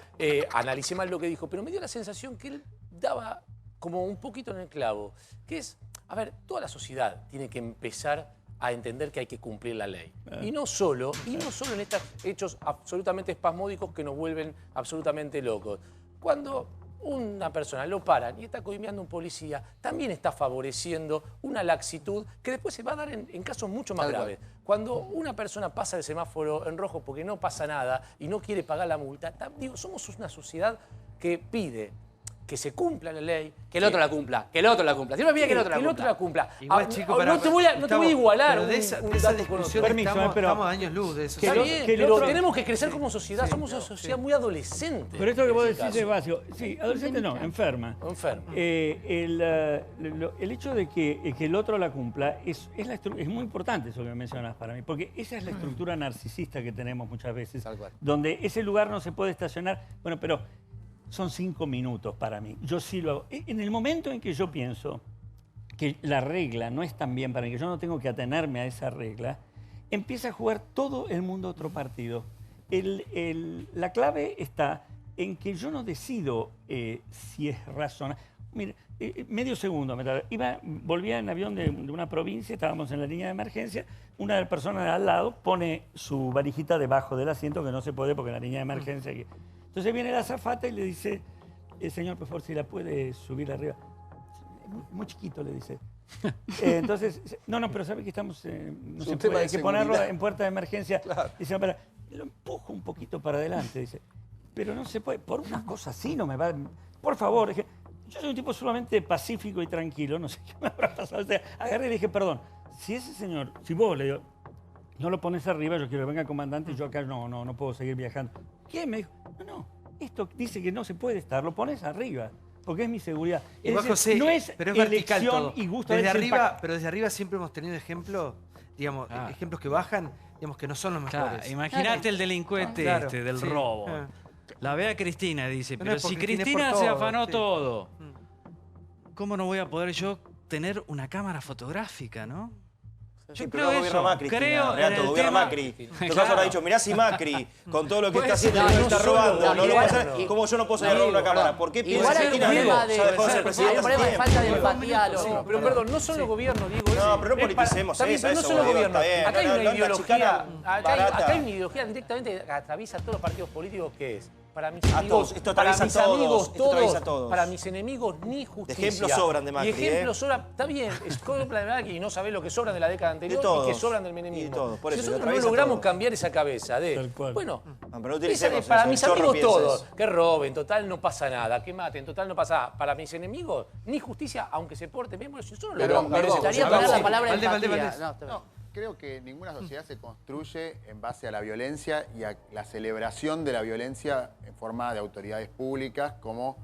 analicé mal lo que dijo, pero me dio la sensación que él daba como un poquito en el clavo, que es, a ver, toda la sociedad tiene que empezar a entender que hay que cumplir la ley. Y no solo en estos hechos absolutamente espasmódicos que nos vuelven absolutamente locos. Cuando una persona lo paran y está coimeando un policía, también está favoreciendo una laxitud que después se va a dar en casos mucho más graves. Cuando una persona pasa el semáforo en rojo porque no pasa nada y no quiere pagar la multa, digo, somos una sociedad que pide que se cumpla la ley. Que el otro la cumpla, que el otro la cumpla. Si no me pide que el otro la cumpla. Igual, chico, no te voy a igualar. Pero de esa discusión estamos a años luz de eso. Pero tenemos que crecer como sociedad. Somos una sociedad muy adolescente. Pero esto que vos decís es básico. Sí, adolescente no, enferma. El hecho de que el otro la cumpla es muy importante eso que mencionas para mí, porque esa es la estructura narcisista que tenemos muchas veces, donde ese lugar no se puede estacionar. Bueno, pero son 5 minutos para mí. Yo sí lo hago. En el momento en que yo pienso que la regla no es tan bien para mí, que yo no tengo que atenerme a esa regla, empieza a jugar todo el mundo otro partido. La clave está en que yo no decido si es razonable. Mire, medio segundo, volvía en avión de una provincia, estábamos en la línea de emergencia, una de las personas de al lado pone su varijita debajo del asiento, que no se puede porque en la línea de emergencia... Entonces viene la azafata y le dice, señor, por favor, si la puede subir arriba. Muy chiquito, le dice. Entonces, no, pero sabe que estamos, no se puede, hay que ponerlo en puerta de emergencia. Claro. Dice, pero lo empujo un poquito para adelante, dice. Pero no se puede, por una cosa así no me va, por favor. Dije, yo soy un tipo sumamente pacífico y tranquilo, no sé qué me habrá pasado. O sea, agarré y le dije, perdón, si ese señor, si vos le digo, no lo pones arriba, yo quiero que venga el comandante y yo acá no puedo seguir viajando. ¿Qué? Me dijo, no, esto dice que no se puede estar, lo pones arriba, porque es mi seguridad. Es decir, José, no es pero es vertical elección todo. Y gusto. Desde arriba, pero desde arriba siempre hemos tenido ejemplos, digamos, ejemplos que bajan, digamos, que no son los mejores. Imagínate el delincuente del robo. La ve a Cristina, dice, pero si Cristina se afanó todo, ¿cómo no voy a poder yo tener una cámara fotográfica, no? Yo creo eso. Macri, Renato, gobierna Macri. En tu caso habrá dicho, mirá si Macri, con todo lo que está haciendo, no está robando, no lo va a hacer, ¿cómo yo no puedo salir a robar una cámara? ¿Por qué piensa que Cristina ya dejó de ser presidente hace tiempo? Falta de empatía. Pero perdón, no solo el gobierno, digo. No, pero no politicemos eso. No solo el gobierno. Acá hay una ideología, acá hay una ideología directamente que atraviesa a todos los partidos políticos, que es... Para mis amigos, para mis enemigos, ni justicia. Ejemplos sobran de Macri. Y ejemplos sobran, está bien, sobran de Macri y no sabés lo que sobran de la década anterior y que sobran del menemismo. Si nosotros no logramos cambiar esa cabeza de, bueno, para mis amigos todos, que roben, total no pasa nada, que maten, total no pasa nada. Para mis enemigos, ni justicia, aunque se porten bien, bueno, si nosotros no logramos... Necesitaría poner la palabra empatía. Creo que ninguna sociedad se construye en base a la violencia y a la celebración de la violencia en forma de autoridades públicas, como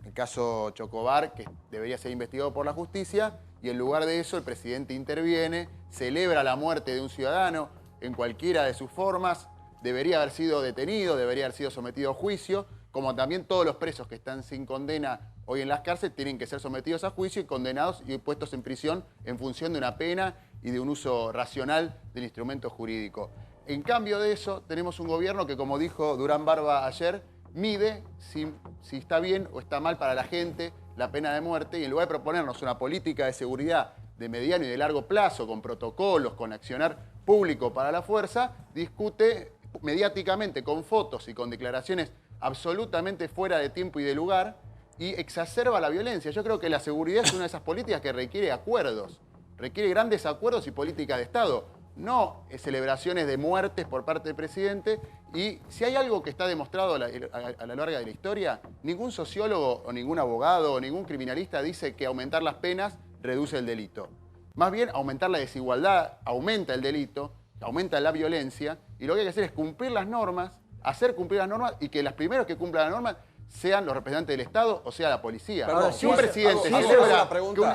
el caso Chocobar, que debería ser investigado por la justicia, y en lugar de eso el presidente interviene, celebra la muerte de un ciudadano en cualquiera de sus formas, debería haber sido detenido, debería haber sido sometido a juicio, como también todos los presos que están sin condena hoy en las cárceles tienen que ser sometidos a juicio y condenados y puestos en prisión en función de una pena y de un uso racional del instrumento jurídico. En cambio de eso, tenemos un gobierno que, como dijo Durán Barba ayer, mide si está bien o está mal para la gente la pena de muerte, y en lugar de proponernos una política de seguridad de mediano y de largo plazo, con protocolos, con accionar público para la fuerza, discute mediáticamente con fotos y con declaraciones absolutamente fuera de tiempo y de lugar, y exacerba la violencia. Yo creo que la seguridad es una de esas políticas que requiere acuerdos. Requiere grandes acuerdos y política de Estado, no celebraciones de muertes por parte del presidente. Y si hay algo que está demostrado a la larga de la historia, ningún sociólogo o ningún abogado o ningún criminalista dice que aumentar las penas reduce el delito. Más bien, aumentar la desigualdad aumenta el delito, aumenta la violencia, y lo que hay que hacer es cumplir las normas, hacer cumplir las normas, y que los primeros que cumplan las normas sean los representantes del Estado o sea la policía. Perdón, si un presidente celebra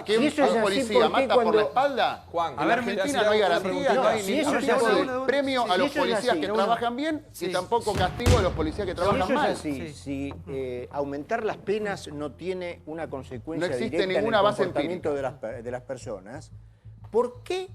que un policía mata por la espalda, en Argentina no hay garantía, no hay ningún tipo de premio a los policías que trabajan bien y tampoco castigo a los policías que trabajan mal. Si aumentar las penas no tiene una consecuencia no existe directa ninguna en el base comportamiento de las personas, ¿por qué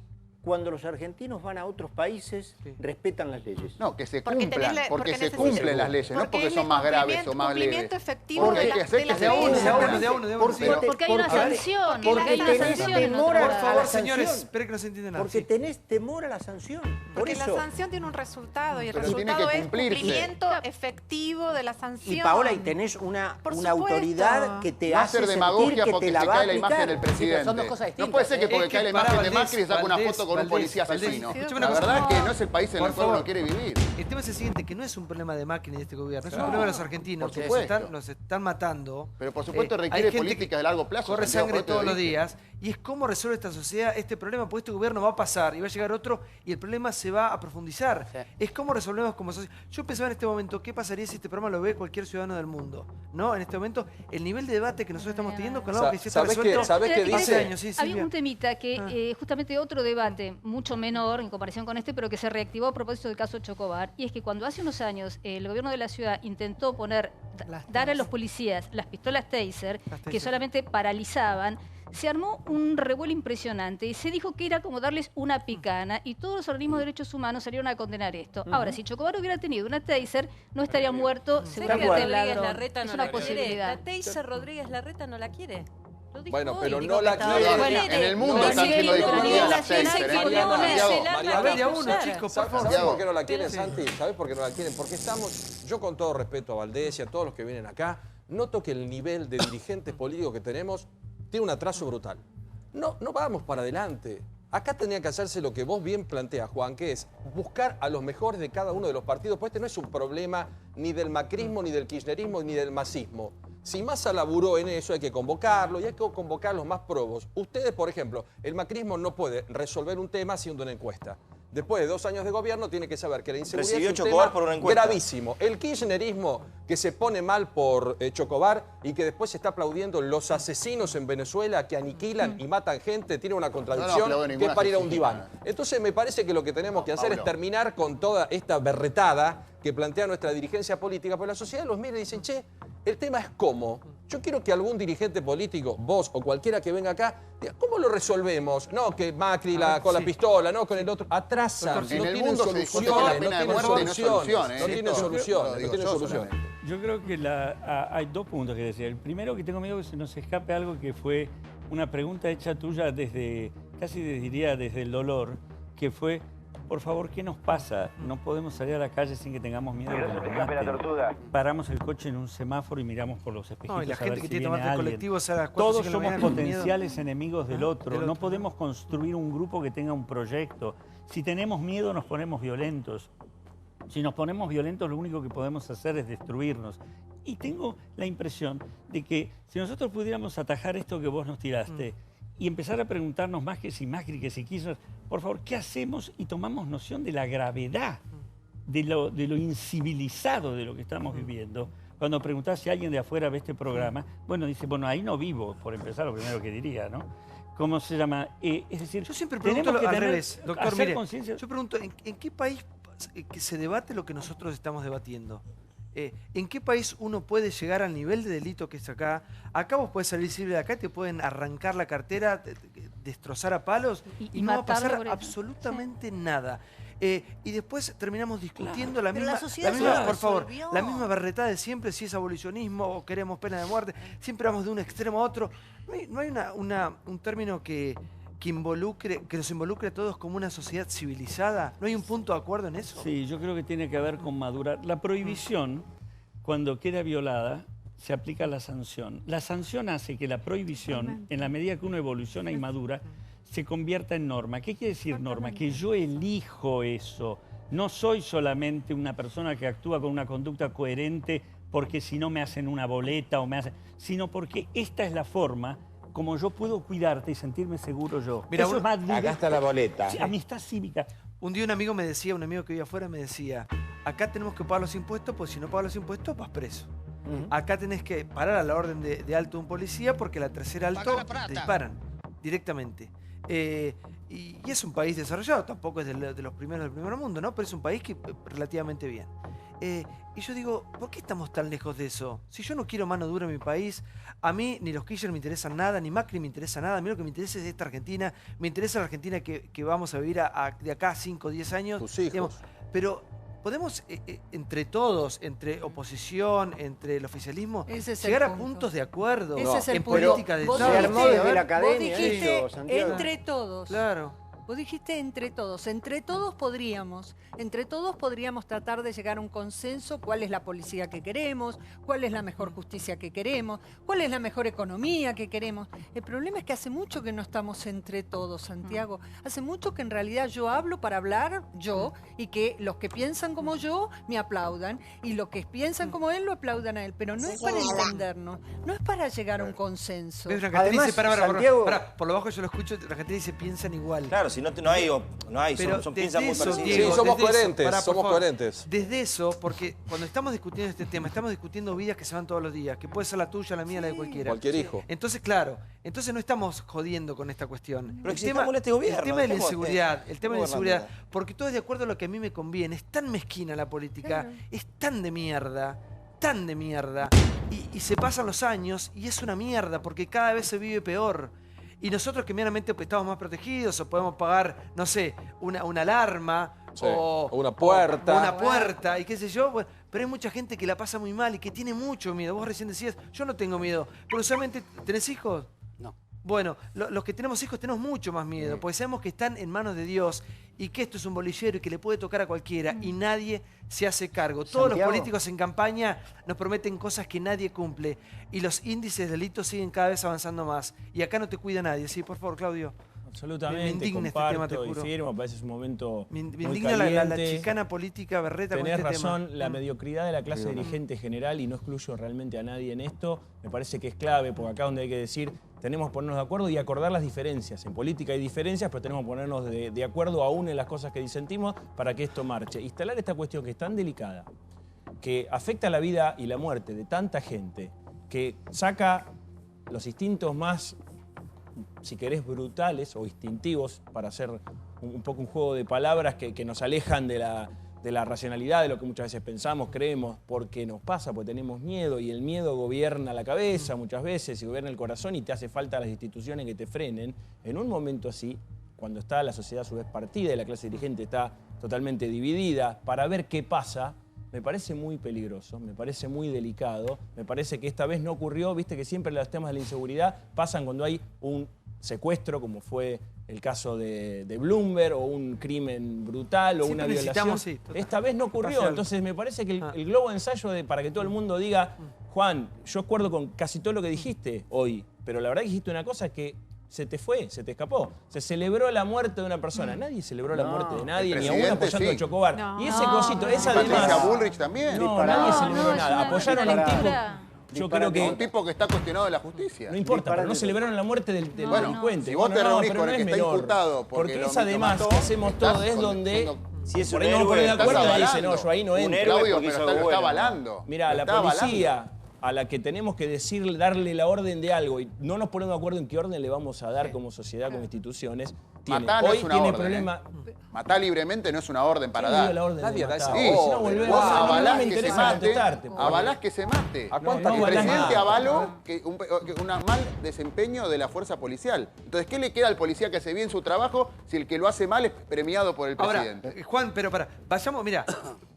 cuando los argentinos van a otros países respetan las leyes? No, que se cumplan, porque se cumplen las leyes, no porque son más graves o más leves. Cumplimiento efectivo porque hay que hacer que sea porque hay una sanción. Porque tenés temor a la sanción. Espera que no se entiende nada. Porque tenés temor a la sanción. Porque la sanción tiene un resultado y el resultado es cumplimiento efectivo de la sanción. Y Paola, y tenés una autoridad que te hace sentir que te la va a aplicar. la imagen del presidente. Son dos cosas distintas. No puede ser que porque cae la imagen de Macri saca una foto con con un policía asesino. La verdad es que no es el país en el cual uno quiere vivir. El tema es el siguiente, que no es un problema de Macri ni de este gobierno, es un problema de los argentinos, que nos están matando. Pero por supuesto requiere políticas de largo plazo. Corre sangre todos los días. Y es cómo resuelve esta sociedad este problema, porque este gobierno va a pasar y va a llegar otro y el problema se va a profundizar. Es cómo resolvemos como sociedad. Yo pensaba en este momento, ¿qué pasaría si este programa lo ve cualquier ciudadano del mundo? ¿No? En este momento, el nivel de debate que nosotros estamos teniendo con algo que se está resuelto ¿Sabés qué dice? Años. Sí, había un temita que justamente otro debate, mucho menor en comparación con este, pero que se reactivó a propósito del caso Chocobar, y es que cuando hace unos años el gobierno de la ciudad intentó dar a los policías las pistolas Taser, que solamente paralizaban, se armó un revuelo impresionante y se dijo que era como darles una picana y todos los organismos de derechos humanos salieron a condenar esto. Ahora, si Chocobar hubiera tenido una Taser, no estaría muerto, seguramente el ladrón. Larreta es no una posibilidad. La Taser Rodríguez Larreta no la quiere. Bueno, pero no la quiere. En el mundo están siendo discutidas las Taser. ¿Sabés por qué no la quieren, Santi? ¿Sabés por qué no la quieren? Porque yo con todo respeto a Valdés y a todos los que vienen acá, noto que el nivel de dirigentes políticos que tenemos tiene un atraso brutal. No vamos para adelante. Acá tendría que hacerse lo que vos bien planteas, Juan, que es buscar a los mejores de cada uno de los partidos, pues este no es un problema ni del macrismo, ni del kirchnerismo, ni del masismo. Si Massa laburó en eso, hay que convocarlo y hay que convocar los más probos. Ustedes, por ejemplo, el macrismo no puede resolver un tema haciendo una encuesta. Después de 2 años de gobierno tiene que saber que la inseguridad es un tema por una encuesta gravísimo. El kirchnerismo que se pone mal por Chocobar y que después se está aplaudiendo los asesinos en Venezuela que aniquilan y matan gente, tiene una contradicción que es para ir a un diván. Entonces me parece que lo que tenemos que hacer es terminar con toda esta berretada que plantea nuestra dirigencia política, porque la sociedad los mira y dicen, che, el tema es cómo. Yo quiero que algún dirigente político, vos o cualquiera que venga acá, diga, ¿cómo lo resolvemos? No, que Macri con la pistola, no con el otro. Atrasan, no tienen soluciones, no tienen soluciones. Yo creo que hay 2 puntos que decir. El primero, que tengo miedo que se nos escape algo que fue una pregunta hecha tuya casi diría desde el dolor, que fue, por favor, ¿qué nos pasa? No podemos salir a la calle sin que tengamos miedo de que nos maten. Paramos el coche en un semáforo y miramos por los espejitos y la a gente ver que si tiene viene alguien. colectivos a las 4, Todos somos potenciales enemigos del otro. No podemos construir un grupo que tenga un proyecto. Si tenemos miedo, nos ponemos violentos. Si nos ponemos violentos, lo único que podemos hacer es destruirnos. Y tengo la impresión de que si nosotros pudiéramos atajar esto que vos nos tiraste y empezar a preguntarnos más que si Macri, que si Kirchner, por favor, ¿qué hacemos? Y tomamos noción de la gravedad, de lo incivilizado de lo que estamos viviendo. Cuando preguntás si alguien de afuera ve este programa, bueno, dice, bueno, ahí no vivo, por empezar, lo primero que diría, ¿no? ¿Cómo se llama? Es decir, yo siempre pregunto al revés, doctor, mire, conciencia. Yo pregunto, ¿en qué país que se debate lo que nosotros estamos debatiendo? ¿En qué país uno puede llegar al nivel de delito que es acá? Acá vos podés salir libre de acá, te pueden arrancar la cartera, destrozar a palos y no va a pasar absolutamente nada. Y después terminamos discutiendo la misma, por favor, la misma berretada de siempre, si es abolicionismo o queremos pena de muerte. Siempre vamos de un extremo a otro. No hay un término que nos involucre a todos como una sociedad civilizada. ¿No hay un punto de acuerdo en eso? Sí, yo creo que tiene que ver con madurar. La prohibición, cuando queda violada, se aplica la sanción. La sanción hace que la prohibición, en la medida que uno evoluciona y madura, se convierta en norma. ¿Qué quiere decir norma? Que yo elijo eso. No soy solamente una persona que actúa con una conducta coherente porque si no me hacen una boleta sino porque esta es la forma como yo puedo cuidarte y sentirme seguro yo. Mira, eso es más acá está la boleta. Sí, amistad cívica. Un día un amigo que vive afuera me decía, acá tenemos que pagar los impuestos, pues si no pagas los impuestos vas preso. Acá tenés que parar a la orden de alto de un policía porque a la tercera alto te disparan directamente. Y es un país desarrollado, tampoco es de los primeros del primer mundo, ¿no? Pero es un país que relativamente bien. Y yo digo, ¿por qué estamos tan lejos de eso? Si yo no quiero mano dura en mi país, a mí ni los Kirchner me interesan nada, ni Macri me interesa nada, a mí lo que me interesa es esta Argentina, me interesa la Argentina que vamos a vivir de acá a 5 o 10 años. Tus hijos. Digamos, pero podemos, entre todos, entre oposición, entre el oficialismo, llegar a puntos de acuerdo en política de Estado. Se armó desde la academia. Vos dijiste entre todos. Claro. Vos dijiste entre todos podríamos tratar de llegar a un consenso, cuál es la policía que queremos, cuál es la mejor justicia que queremos, cuál es la mejor economía que queremos. El problema es que hace mucho que no estamos entre todos, Santiago. Hace mucho que en realidad yo hablo para hablar yo y que los que piensan como yo me aplaudan y los que piensan como él lo aplaudan a él, pero no es para entendernos, no es para llegar a un consenso. Además, dice, Santiago... por lo bajo yo lo escucho, la gente dice piensan igual. Claro, si no hay, son piensan muy parecidos. Sí, somos coherentes, Desde eso, porque cuando estamos discutiendo este tema, estamos discutiendo vidas que se van todos los días, que puede ser la tuya, la mía, la de cualquiera. Cualquier hijo. Entonces, claro, no estamos jodiendo con esta cuestión. Pero este gobierno, el tema de la inseguridad, porque todo es de acuerdo a lo que a mí me conviene. Es tan mezquina la política, es tan de mierda, y se pasan los años y es una mierda, porque cada vez se vive peor. Y nosotros que meramente estamos más protegidos o podemos pagar, no sé, una alarma o una puerta. Y qué sé yo. Bueno, pero hay mucha gente que la pasa muy mal y que tiene mucho miedo. Vos recién decías, yo no tengo miedo. Pero usualmente, ¿tenés hijos? No. Bueno, los que tenemos hijos tenemos mucho más miedo, porque sabemos que están en manos de Dios y que esto es un bolillero y que le puede tocar a cualquiera y nadie se hace cargo. Todos los políticos en campaña nos prometen cosas que nadie cumple y los índices de delitos siguen cada vez avanzando más. Y acá no te cuida nadie. Sí, por favor, Claudio. Absolutamente, me indigna comparto este tema, te juro. y firmo, parece un momento me muy indigna caliente. la chicana política berreta con Tenés este razón, tema. la mediocridad de la clase dirigente general, y no excluyo realmente a nadie en esto, me parece que es clave, porque acá donde hay que decir, tenemos que ponernos de acuerdo y acordar las diferencias. En política hay diferencias, pero tenemos que ponernos de acuerdo aún en las cosas que disentimos para que esto marche. Instalar esta cuestión que es tan delicada, que afecta la vida y la muerte de tanta gente, que saca los instintos más, si querés, brutales o instintivos, para hacer un poco un juego de palabras que nos alejan de la racionalidad, de lo que muchas veces pensamos, creemos, porque nos pasa, porque tenemos miedo, y el miedo gobierna la cabeza muchas veces, y gobierna el corazón, y te hace falta las instituciones que te frenen. En un momento así, cuando está la sociedad a su vez partida y la clase dirigente está totalmente dividida, para ver qué pasa, me parece muy peligroso, me parece muy delicado, me parece que esta vez no ocurrió, viste que siempre los temas de la inseguridad pasan cuando hay un secuestro, como fue el caso de Bloomberg, o un crimen brutal, o una violación. Sí, esta vez no ocurrió, entonces me parece que el globo de ensayo para que todo el mundo diga, Juan, yo acuerdo con casi todo lo que dijiste hoy, pero la verdad que dijiste una cosa que se te fue, se te escapó. Se celebró la muerte de una persona. Nadie celebró la muerte de nadie, ni aún apoyando a Chocobar. Y ese cosito, esa además... Patricia Bullrich también. No, nadie celebró nada. Apoyaron a un tipo... Yo creo que... Un tipo que está cuestionado de la justicia. No importa, pero no celebraron la muerte del delincuente. Si vos te reunís con el que está imputado... Porque esa además que hacemos todo es donde... Si es por un ahí no héroe, ponen de estás acuerdo y avalando. dice, no, yo ahí no entro. Claudio, pero lo está avalando. Mira, la policía a la que tenemos que decir, darle la orden de algo y no nos ponemos de acuerdo en qué orden le vamos a dar como sociedad, como instituciones, Matar no hoy es una tiene orden, problema. Matar libremente no es una orden para dar. Nadie da esa orden. Vos avalás que se mate. contestarte. Avalás que se mate. ¿A cuánta El gente? presidente avaló un mal desempeño de la fuerza policial. Entonces, ¿qué le queda al policía que hace bien su trabajo si el que lo hace mal es premiado por el presidente? Ahora, Juan, pero vayamos, mira,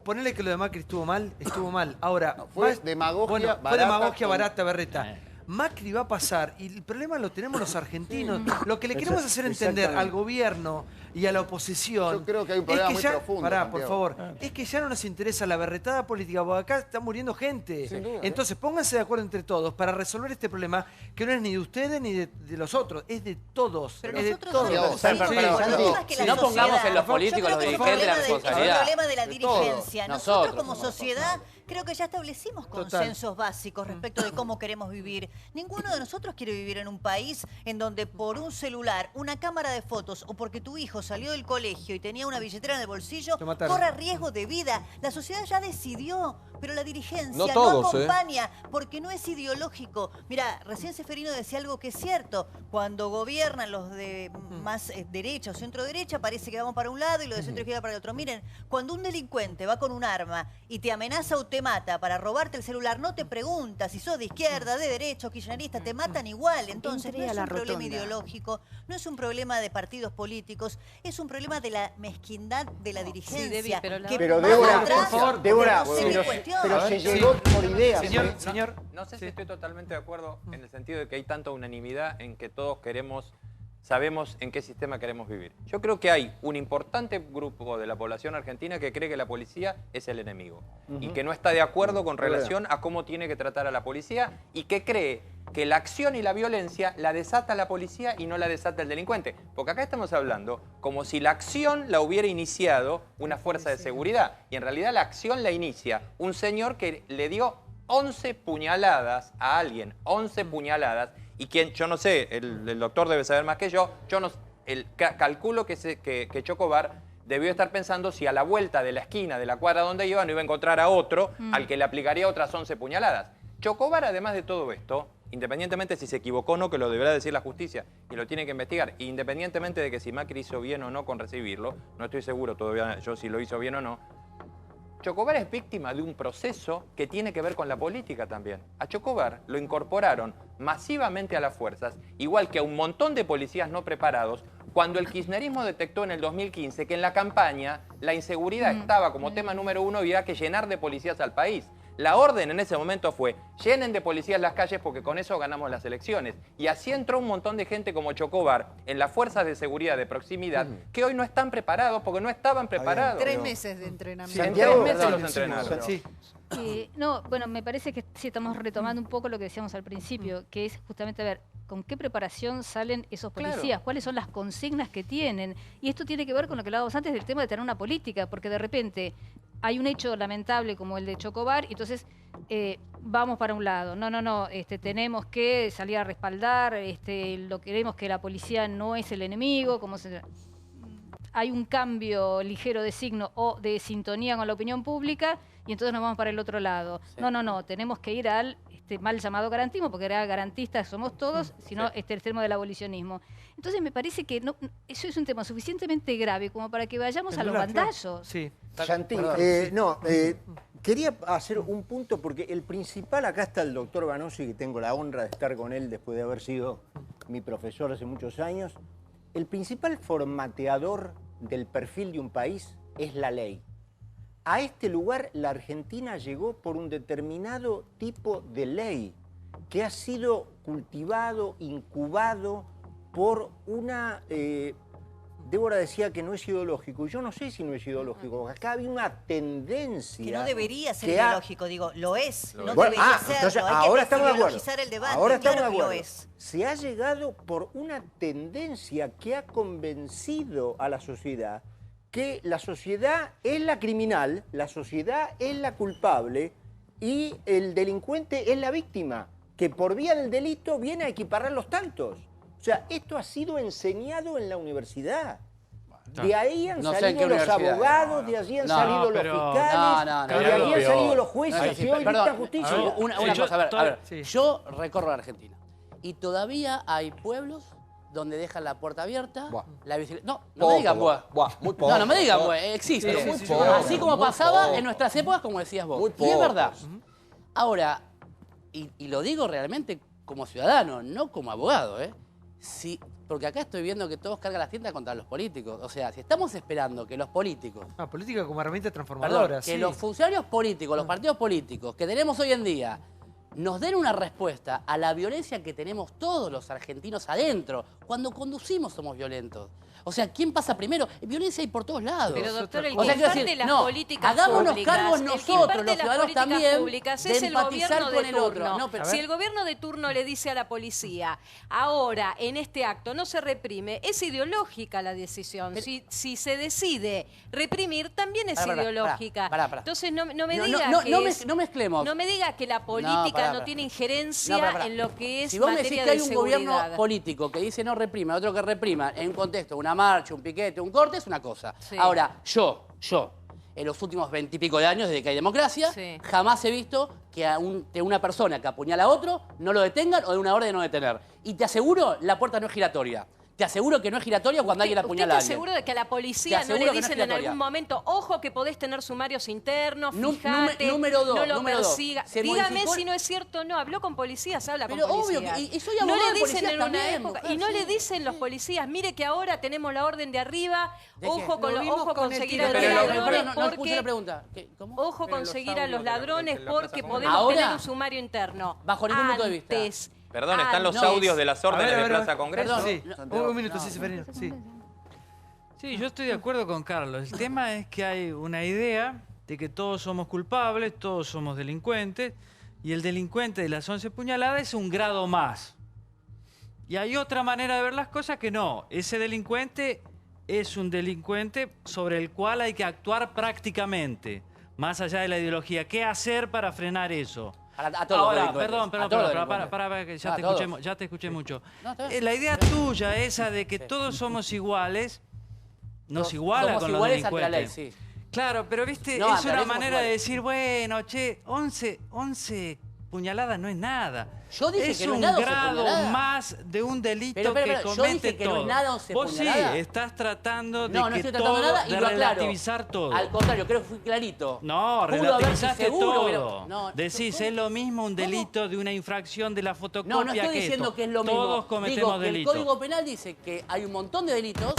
ponele que lo de Macri estuvo mal. Ahora, fue demagogia fue demagogia barata, berreta. Macri va a pasar y el problema lo tenemos los argentinos. Lo que le queremos hacer entender al gobierno y a la oposición. Yo creo que hay un problema muy profundo. Pará, por favor. Es que ya no nos interesa la berretada política, porque acá está muriendo gente. Entonces pónganse de acuerdo entre todos para resolver este problema que no es ni de ustedes ni de los otros, es de todos. Pero es de nosotros todos. Si no pongamos en los políticos, los dirigentes, la responsabilidad. El problema de la dirigencia. Nosotros como somos sociedad creo que ya establecimos consensos básicos respecto de cómo queremos vivir. Ninguno de nosotros quiere vivir en un país en donde por un celular, una cámara de fotos o porque tu hijo salió del colegio y tenía una billetera en el bolsillo, corra riesgo de vida. La sociedad ya decidió, pero la dirigencia no acompaña porque no es ideológico. Mira, recién Seferino decía algo que es cierto. Cuando gobiernan los de más derecha o centro derecha, parece que vamos para un lado y los de centro izquierda para el otro. Miren, cuando un delincuente va con un arma y te amenaza o te mata para robarte el celular, no te pregunta si sos de izquierda, de derecha o kirchnerista, te matan igual. Entonces no es un problema ideológico, no es un problema de partidos políticos, es un problema de la mezquindad de la dirigencia. Pero Débora, por favor, Débora, pero se llegó por ideas. No sé si estoy totalmente de acuerdo en el sentido de que hay tanta unanimidad en que todos queremos sabemos en qué sistema queremos vivir. Yo creo que hay un importante grupo de la población argentina que cree que la policía es el enemigo y que no está de acuerdo con relación a cómo tiene que tratar a la policía y que cree que la acción y la violencia la desata la policía y no la desata el delincuente. Porque acá estamos hablando como si la acción la hubiera iniciado una fuerza de seguridad y en realidad la acción la inicia un señor que le dio 11 puñaladas a alguien, 11 puñaladas, y quien, yo no sé, el doctor debe saber más que yo no, calculo que Chocobar debió estar pensando si a la vuelta de la esquina de la cuadra donde iba no iba a encontrar a otro al que le aplicaría otras 11 puñaladas. Chocobar, además de todo esto, independientemente si se equivocó o no, que lo deberá decir la justicia y lo tiene que investigar, independientemente de que si Macri hizo bien o no con recibirlo, no estoy seguro todavía yo si lo hizo bien o no, Chocobar es víctima de un proceso que tiene que ver con la política también. A Chocobar lo incorporaron masivamente a las fuerzas, igual que a un montón de policías no preparados, cuando el kirchnerismo detectó en el 2015 que en la campaña la inseguridad estaba como tema número 1 y había que llenar de policías al país. La orden en ese momento fue, llenen de policías las calles porque con eso ganamos las elecciones. Y así entró un montón de gente como Chocobar en las fuerzas de seguridad de proximidad que hoy no están preparados porque no estaban preparados. 3 meses de entrenamiento. En 3 meses los entrenaron. Sí. No, bueno, me parece que sí estamos retomando un poco lo que decíamos al principio, que es justamente a ver con qué preparación salen esos policías, cuáles son las consignas que tienen. Y esto tiene que ver con lo que hablábamos antes del tema de tener una política, porque de repente hay un hecho lamentable como el de Chocobar, y entonces vamos para un lado. No, tenemos que salir a respaldar, lo queremos que la policía no es el enemigo, como hay un cambio ligero de signo o de sintonía con la opinión pública y entonces nos vamos para el otro lado. Sí. No, tenemos que ir al mal llamado garantismo, porque era garantistas somos todos, sino el tema del abolicionismo. Entonces me parece que eso es un tema suficientemente grave como para que vayamos a los bandazos. Sí. Santi, quería hacer un punto porque el principal, acá está el doctor Vanossi, que tengo la honra de estar con él después de haber sido mi profesor hace muchos años. El principal formateador del perfil de un país es la ley. A este lugar la Argentina llegó por un determinado tipo de ley que ha sido cultivado, incubado por una... Débora decía que no es ideológico, y yo no sé si no es ideológico. Acá había una tendencia... Que no debería ser ideológico, digo, lo es. No bueno, debería serlo. Entonces, hay ahora que estamos de acuerdo. El debate. Ahora estamos claro de acuerdo. Que lo es. Se ha llegado por una tendencia que ha convencido a la sociedad que la sociedad es la criminal, la sociedad es la culpable y el delincuente es la víctima, que por vía del delito viene a equiparar los tantos. O sea, esto ha sido enseñado en la universidad. De ahí han salido los abogados, de allí han salido los fiscales, de allí han salido los jueces y hoy dicta justicia. Una cosa, a ver, yo recorro la Argentina y todavía hay pueblos donde dejan la puerta abierta, la bicicleta... No me digan, muy poco. No me digan, existe. Así como pasaba en nuestras épocas, como decías vos. Y es verdad. Ahora, y lo digo realmente como ciudadano, no como abogado, sí, porque acá estoy viendo que todos cargan las tiendas contra los políticos. O sea, si estamos esperando que los políticos... política como herramienta transformadora, que los funcionarios políticos, los partidos políticos que tenemos hoy en día, nos den una respuesta a la violencia que tenemos todos los argentinos adentro. Cuando conducimos somos violentos. O sea, ¿quién pasa primero? Violencia hay por todos lados. Pero doctor, el que o sea, imparte las políticas hagámonos públicas, cargos nosotros, los ciudadanos también, públicas, de es el empatizar gobierno con de el turno. otro. Si el gobierno de turno le dice a la policía, ahora en este acto no se reprime, es ideológica la decisión. Pero, si se decide reprimir, también es ideológica. Entonces no me diga que no mezclemos. No me diga que la política no tiene injerencia en lo que es si vos me decís que hay un gobierno seguridad político que dice no reprima, otro que reprima, en un contexto, una marcha, un piquete, un corte, es una cosa. Sí. Ahora, yo, en los últimos 20 y pico de años, desde que hay democracia, jamás he visto que a una persona que apuñala a otro no lo detengan o de una orden de no detener. Y te aseguro, la puerta no es giratoria. Te aseguro que no es giratoria cuando alguien apuñala a alguien. ¿Te aseguro de que a la policía no le dicen en algún momento, ojo que podés tener sumarios internos, fíjate, número dos, no lo persiga? Dígame si no es cierto o no. Habló con policías, habla con policías. Pero obvio, y soy abogado de policías en una también, época, mujer, y no le dicen los policías, mire que ahora tenemos la orden de arriba, ojo con seguir a los ladrones porque... Ojo con seguir a los ladrones porque podemos tener un sumario interno. Bajo ningún punto de vista. Perdón, están los audios de las órdenes de Plaza Congreso. Sí, un minuto, sí, Seferino. Sí. Sí, yo estoy de acuerdo con Carlos. El tema es que hay una idea de que todos somos culpables, todos somos delincuentes, y el delincuente de las 11 puñaladas es un grado más. Y hay otra manera de ver las cosas que no. Ese delincuente es un delincuente sobre el cual hay que actuar prácticamente, más allá de la ideología. ¿Qué hacer para frenar eso? A todos Ahora, los perdón, para que ya te escuché mucho. La idea tuya, esa de que todos somos iguales, nos iguala con los delincuentes. Ante la ley, sí. Claro, pero viste, es una manera de decir, bueno, che, 11 puñaladas no es nada. Yo dije es que no un es nada, grado más de un delito que comete yo dije que todo. no es nada 11 Vos puñaladas. sí, estás tratando de no que estoy tratando todo, nada y de lo aclaro. relativizar todo. Al contrario, creo que fui clarito. No, Pudo relativizaste haberse seguro, todo. no, Decís, es lo mismo un delito de una infracción de la fotocopia no estoy que diciendo esto. que es lo mismo. Todos cometemos Digo que delitos. el Código Penal dice que hay un montón de delitos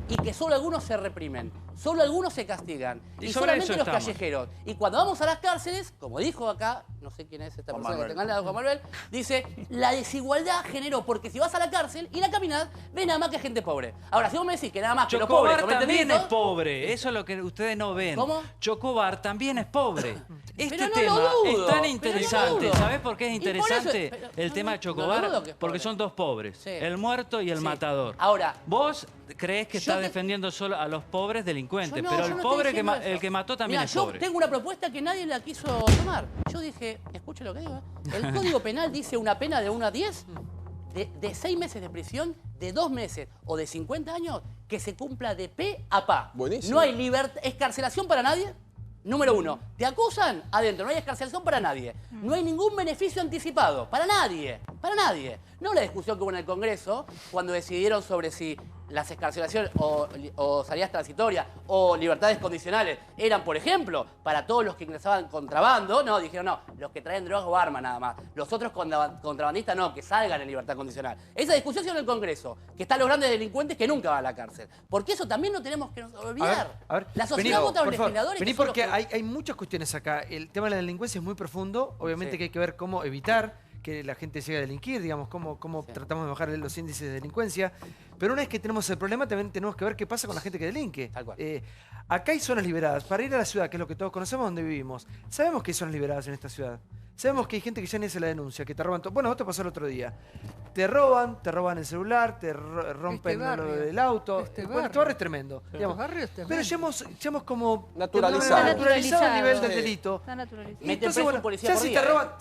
y que solo algunos se reprimen, solo algunos se castigan, y solamente los callejeros. Y cuando vamos a las cárceles, como dijo acá, no sé quién es esta persona que tenga al lado, Juan Manuel, dice, la desigualdad generó, porque si vas a la cárcel y la caminás, ves nada más que gente pobre. Ahora, si vos me decís que nada más que los pobres Chocobar cometen también delitos, es pobre, eso es lo que ustedes no ven. ¿Cómo? Chocobar también es pobre. Este Pero no tema lo dudo, es tan pero interesante. no lo dudo. ¿Sabés por qué es Y por interesante eso- pero el tema de no Chocobar? lo dudo que es Porque pobre. son dos pobres, Sí. el muerto y el Sí. matador. Ahora, vos crees que yo estás te- defendiendo solo a los pobres delincuentes, Yo no, pero yo el no estoy pobre diciendo eso. el que mató también Mirá, es yo pobre. tengo una propuesta que nadie la quiso tomar. Yo dije, escuche lo que digo, el Código Penal dice una pena de 1 a 10, de 6 meses de prisión, de 2 meses o de 50 años, que se cumpla de pe a pa. Buenísimo. No hay escarcelación para nadie. Número 1, te acusan adentro, no hay escarcelación para nadie. No hay ningún beneficio anticipado, para nadie, para nadie. No la discusión que hubo en el Congreso cuando decidieron sobre si las escarcelaciones o salidas transitorias o libertades condicionales eran, por ejemplo, para todos los que ingresaban contrabando. No, dijeron no, los que traen drogas o armas nada más. Los otros contrabandistas no, que salgan en libertad condicional. Esa discusión se dio en el Congreso, que están los grandes delincuentes que nunca van a la cárcel. Porque eso también no tenemos que olvidar. A ver, La sociedad vota a los legisladores. Vení que son los porque que- hay muchas cuestiones acá. El tema de la delincuencia es muy profundo. Obviamente que hay que ver cómo evitar que la gente llegue a delinquir, digamos, cómo tratamos de bajar los índices de delincuencia. Pero una vez que tenemos el problema, también tenemos que ver qué pasa con la gente que delinque. Acá hay zonas liberadas. Para ir a la ciudad, que es lo que todos conocemos, donde vivimos, sabemos que hay zonas liberadas en esta ciudad. Sabemos que hay gente que ya ni hace la denuncia, que te roban todo. Bueno, vos te pasó el otro día. Te roban el celular, te rompen el auto. Este barrio es tremendo. Digamos. Pero ya hemos como naturalizado el nivel del delito. Está naturalizado. Y entonces, bueno, ya si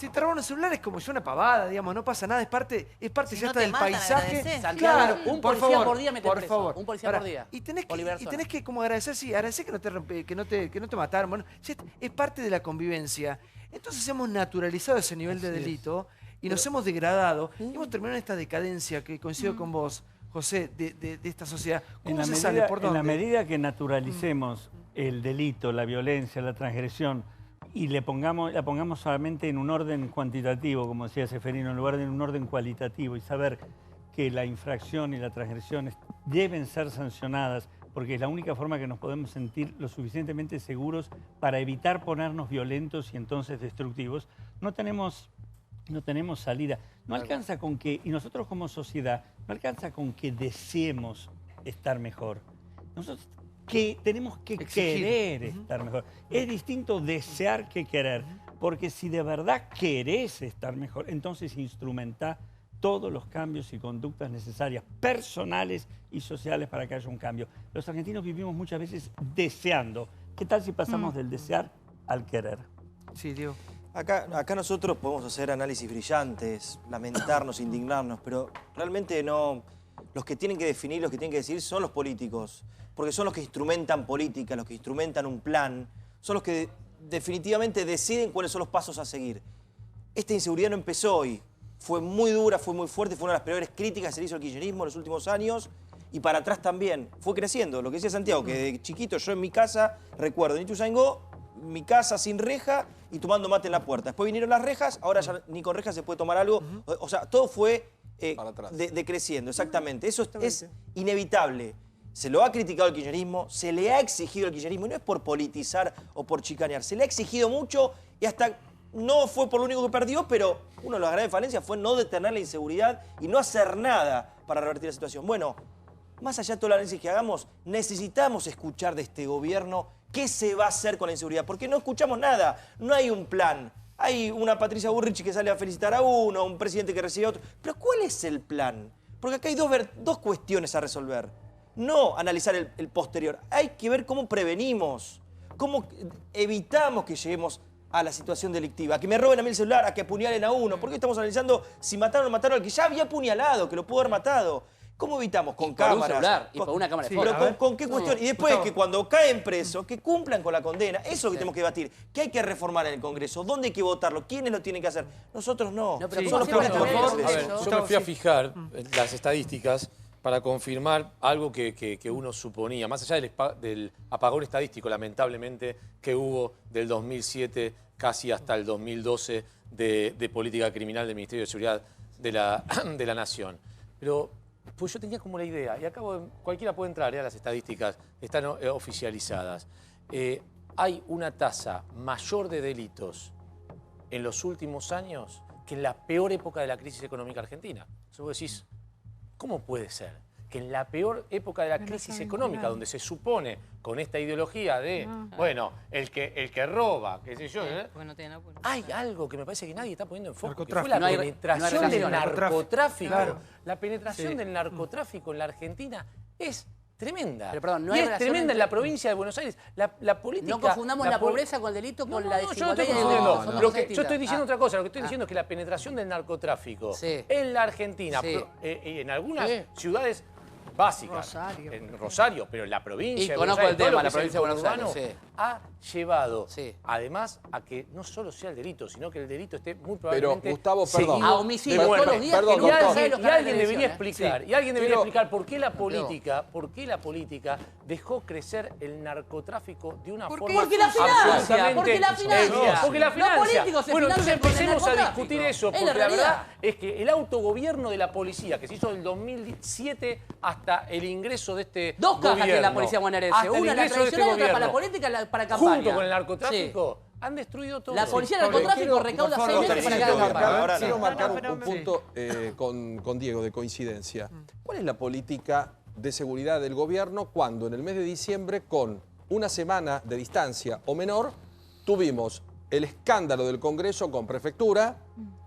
te roban el celular es como ya una pavada, digamos, no pasa nada, es parte ya está del paisaje. Santiago, un por policía favor, por día mete por preso, favor. un policía por día. Y tenés Por liberar zona. que como agradecer, sí, agradecer que no te mataron. Bueno, ya es parte de la convivencia. Entonces hemos naturalizado ese nivel de delito y nos hemos degradado. Y hemos terminado en esta decadencia que coincido con vos, José, de esta sociedad. ¿Cómo se sale? ¿Por En la dónde? medida que naturalicemos el delito, la violencia, la transgresión y la pongamos solamente en un orden cuantitativo, como decía Seferino, en lugar de en un orden cualitativo, y saber que la infracción y la transgresión deben ser sancionadas porque es la única forma que nos podemos sentir lo suficientemente seguros para evitar ponernos violentos y entonces destructivos, no tenemos salida. No alcanza con que, y nosotros como sociedad, no alcanza con que deseemos estar mejor. Nosotros tenemos que querer estar mejor. Es distinto desear que querer, porque si de verdad querés estar mejor, entonces instrumentá todos los cambios y conductas necesarias, personales y sociales, para que haya un cambio. Los argentinos vivimos muchas veces deseando. ¿Qué tal si pasamos del desear al querer? Sí, Diego. Acá nosotros podemos hacer análisis brillantes, lamentarnos, indignarnos, pero realmente no. Los que tienen que definir, los que tienen que decir son los políticos, porque son los que instrumentan política, los que instrumentan un plan, son los que definitivamente deciden cuáles son los pasos a seguir. Esta inseguridad no empezó hoy. Fue muy dura, fue muy fuerte, fue una de las peores críticas que se le hizo al kirchnerismo en los últimos años, y para atrás también. Fue creciendo. Lo que decía Santiago, que de chiquito yo en mi casa, recuerdo, en Ituzaingó, mi casa sin reja y tomando mate en la puerta. Después vinieron las rejas, ahora ya ni con rejas se puede tomar algo. O sea, todo fue decreciendo, exactamente. Eso es inevitable. Se lo ha criticado el kirchnerismo, se le ha exigido al kirchnerismo, y no es por politizar o por chicanear, se le ha exigido mucho y hasta no fue por lo único que perdió, pero una de las grandes falencias fue no detener la inseguridad y no hacer nada para revertir la situación. Bueno, más allá de todo el análisis que hagamos, necesitamos escuchar de este gobierno qué se va a hacer con la inseguridad, porque no escuchamos nada, no hay un plan. Hay una Patricia Bullrich que sale a felicitar a uno, un presidente que recibe a otro. Pero ¿cuál es el plan? Porque acá hay dos cuestiones a resolver. No analizar el posterior, hay que ver cómo prevenimos, cómo evitamos que lleguemos a la situación delictiva, a que me roben a mí el celular, a que apuñalen a uno. ¿Por qué estamos analizando si mataron o no mataron al que ya había apuñalado, que lo pudo haber matado? ¿Cómo evitamos? Con cámaras. Por un celular y por una cámara de fotos. Pero ¿con qué cuestión? Y después que cuando caen presos, que cumplan con la condena. Eso es lo que tenemos que debatir. ¿Qué hay que reformar en el Congreso? ¿Dónde hay que votarlo? ¿Quiénes lo tienen que hacer? Nosotros no. Yo me fui a fijar en las estadísticas para confirmar algo que uno suponía, más allá del apagón estadístico, lamentablemente, que hubo del 2007 casi hasta el 2012 de política criminal del Ministerio de Seguridad de la Nación. Pero pues yo tenía como la idea, y cualquiera puede entrar a las estadísticas, están oficializadas. Hay una tasa mayor de delitos en los últimos años que en la peor época de la crisis económica argentina. Entonces vos decís, ¿cómo puede ser que en la peor época de la crisis económica, donde se supone con esta ideología de, bueno, el que roba, qué sé yo, hay algo que me parece que nadie está poniendo en foco, que fue la penetración del narcotráfico. La penetración del narcotráfico en la Argentina es tremenda. Pero perdón, no y hay es tremenda en la provincia de Buenos Aires. La política... No confundamos la pobreza con el delito con la desigualdad. Yo estoy diciendo otra cosa. Lo que estoy diciendo es que la penetración del narcotráfico en la Argentina y en algunas ciudades básicas, en Rosario, pero en la provincia de Buenos Aires, la provincia de Buenos Aires, ha llevado además a que no solo sea el delito, sino que el delito esté muy probablemente pero, Gustavo, perdón. A homicidio todos los días. Y alguien debería explicar por qué la política dejó crecer el narcotráfico de una forma porque la financia, porque la financia. Porque la financia. Los políticos se bueno, entonces empecemos a narcotráfico. discutir eso, porque la verdad es que el autogobierno de la policía, que se hizo del 2007 hasta el ingreso de este Dos cajas gobierno, de la policía bonaerense, una la tradicional y otra para la política y para campaña. Junto con el narcotráfico, han destruido todo. La policía del narcotráfico recauda 6 meses para cada campaña. Quiero marcar un punto con Diego de coincidencia. ¿Cuál es la política de seguridad del gobierno cuando en el mes de diciembre, con una semana de distancia o menor, tuvimos el escándalo del Congreso con prefectura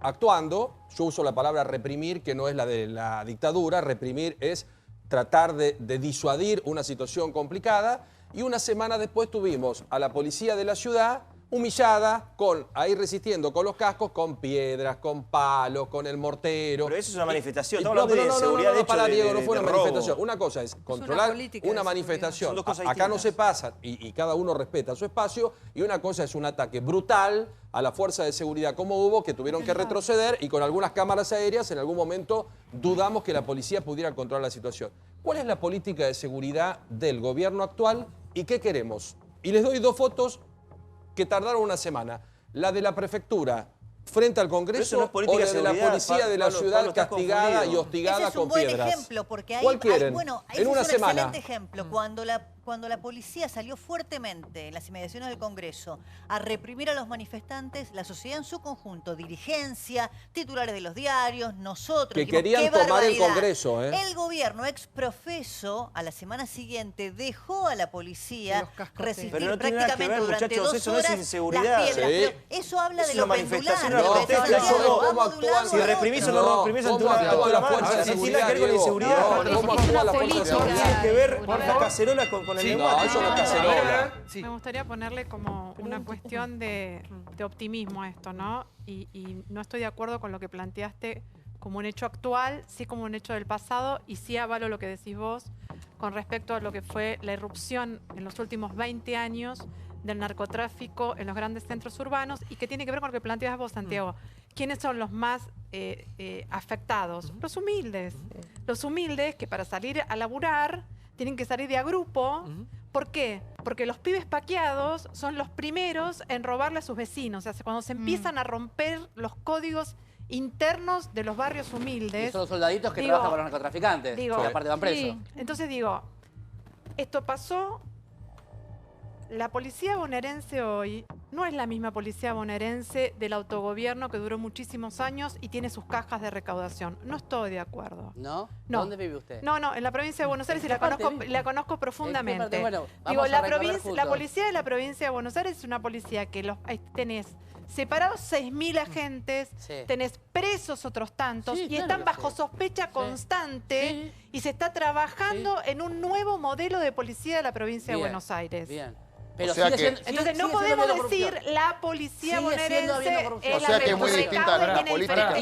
actuando? Yo uso la palabra reprimir, que no es la de la dictadura. Reprimir es tratar de disuadir una situación complicada, y una semana después tuvimos a la policía de la ciudad humillada, ahí resistiendo con los cascos, con piedras, con palos, con el mortero. Pero eso es una manifestación, estamos hablando de seguridad. No, para Diego, no fue una manifestación. Una cosa es controlar una manifestación. Acá no se pasa, y cada uno respeta su espacio, y una cosa es un ataque brutal a la fuerza de seguridad como hubo, que tuvieron que retroceder, y con algunas cámaras aéreas en algún momento dudamos que la policía pudiera controlar la situación. ¿Cuál es la política de seguridad del gobierno actual y qué queremos? Y les doy dos fotos que tardaron una semana. La de la prefectura frente al Congreso, no es o la de la policía de la ciudad castigada y hostigada con piedras. Ese es un buen ejemplo, porque ahí, ¿cuál quieren? ese en una es un semana. excelente ejemplo. Cuando la policía salió fuertemente en las inmediaciones del Congreso a reprimir a los manifestantes, la sociedad en su conjunto, dirigencia, titulares de los diarios, nosotros... Que querían tomar el Congreso. El gobierno exprofeso, a la semana siguiente, dejó a la policía resistir pero no tiene prácticamente nada que ver, durante muchachos, 2 eso horas no es inseguridad. las piedras. Sí. Pero eso habla de lo pendular. Si reprimís o no reprimís ante una la fuerza de seguridad, tiene que ver con la inseguridad. ¿Cómo actúa la fuerza de seguridad? Tiene que ver la cacerola con el lenguaje. eso no es cacerola. Me gustaría ponerle como una cuestión de optimismo a esto, ¿no? Y no estoy de acuerdo con lo que planteaste como un hecho actual, sí como un hecho del pasado, y sí avalo lo que decís vos con respecto a lo que fue la irrupción en los últimos 20 años del narcotráfico en los grandes centros urbanos, y que tiene que ver con lo que planteas vos, Santiago. ¿Quiénes son los más afectados? Los humildes. Los humildes que para salir a laburar tienen que salir de a grupo. ¿Por qué? Porque los pibes paqueados son los primeros en robarle a sus vecinos. O sea, cuando se empiezan a romper los códigos internos de los barrios humildes... Y son los soldaditos que trabajan para los narcotraficantes, que aparte van presos. Sí. Entonces digo, esto pasó... La policía bonaerense hoy no es la misma policía bonaerense del autogobierno que duró muchísimos años y tiene sus cajas de recaudación. No estoy de acuerdo. ¿No? No. ¿Dónde vive usted? No, en la provincia de Buenos Aires y la conozco profundamente. Bueno, digo, la policía de la provincia de Buenos Aires es una policía que tenés separados 6.000 agentes, tenés presos otros tantos y están bajo sospecha constante y se está trabajando en un nuevo modelo de policía de la provincia de Buenos Aires. Bien. Pero entonces no podemos decir la policía bonaerense es la que es muy distinta a la política.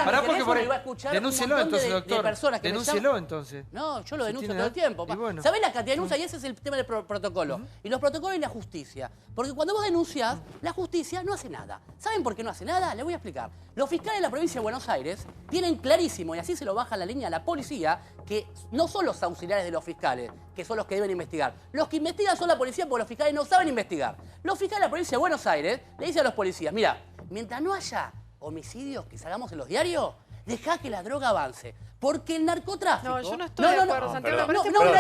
Pará, porque denúncielo entonces, doctor. Denúncielo entonces. No, yo lo denuncio todo el tiempo. ¿Sabés la cantidad de denuncias? Y ese es el tema del protocolo. Y los protocolos y la justicia. Porque cuando vos denunciás, la justicia no hace nada. ¿Saben por qué no hace nada? Les voy a explicar. Los fiscales de la provincia de Buenos Aires tienen clarísimo, y así se lo baja la línea a la policía, que no son los auxiliares de los fiscales, que son los que deben investigar. Los que investigan son la policía porque los fiscales no saben investigar. Los fiscales de la provincia de Buenos Aires le dicen a los policías, mira, mientras no haya homicidios que salgamos en los diarios, dejá que la droga avance. Porque el narcotráfico... No, yo no estoy de acuerdo, Santiago.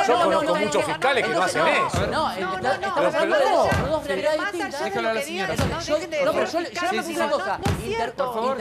Yo conozco muchos fiscales que no hacen eso. Estamos hablando de dos realidades distintas. Déjalo a la señora. Yo no sé una cosa. Por favor,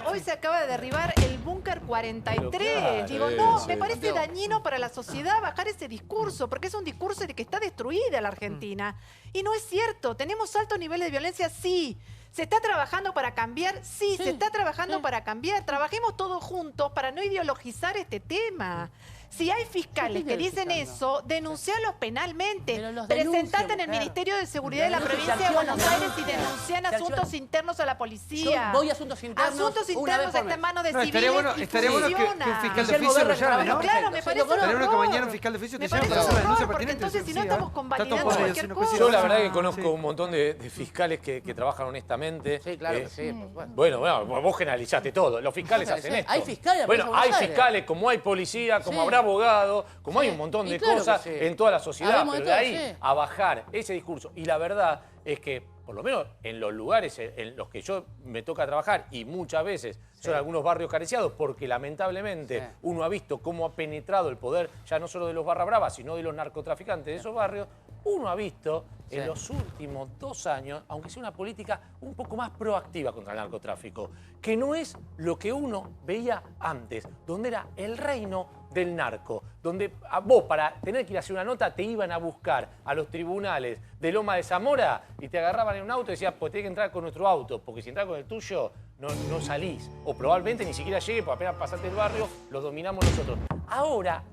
hoy se acaba de derribar el búnker 43. Digo, no, me parece dañino para la sociedad bajar ese discurso, porque es un discurso de que está destruida la Argentina. Y no es cierto. ¿Tenemos alto nivel de violencia? Sí. ¿Se está trabajando para cambiar? Sí, se está trabajando para cambiar. Trabajemos todos juntos para no ideologizar este tema. Si hay fiscales que dicen eso, denuncialos penalmente. Presentate en el Ministerio de Seguridad de la provincia de Buenos Aires y denuncian asuntos internos a la policía. Yo voy a asuntos internos. Asuntos internos está en manos de civiles. Estaría bueno que un fiscal de oficio lo llame, ¿no? Claro, me parece Estaría bueno que mañana un fiscal de oficio te llame para hacer la denuncia pertinente. Entonces, si no estamos convalidando cualquier cosa. Yo la verdad que conozco un montón de fiscales que trabajan honestamente. Sí, claro que sí. Bueno, vos generalizaste todo. Los fiscales hacen esto. Hay fiscales. Bueno, hay fiscales, como hay policía, como habrá abogado, como hay un montón de cosas en toda la sociedad. Pero de ahí a bajar ese discurso. Y la verdad es que, por lo menos en los lugares en los que yo me toca trabajar, y muchas veces son algunos barrios carenciados, porque lamentablemente uno ha visto cómo ha penetrado el poder, ya no solo de los barra bravas, sino de los narcotraficantes de esos barrios, uno ha visto en los últimos 2 años, aunque sea una política un poco más proactiva contra el narcotráfico, que no es lo que uno veía antes, donde era el reino del narco, donde vos para tener que ir a hacer una nota te iban a buscar a los tribunales de Loma de Zamora y te agarraban en un auto y decían, pues tenés que entrar con nuestro auto, porque si entras con el tuyo no salís. O probablemente ni siquiera llegue, porque apenas pasaste el barrio, los dominamos nosotros. Ahora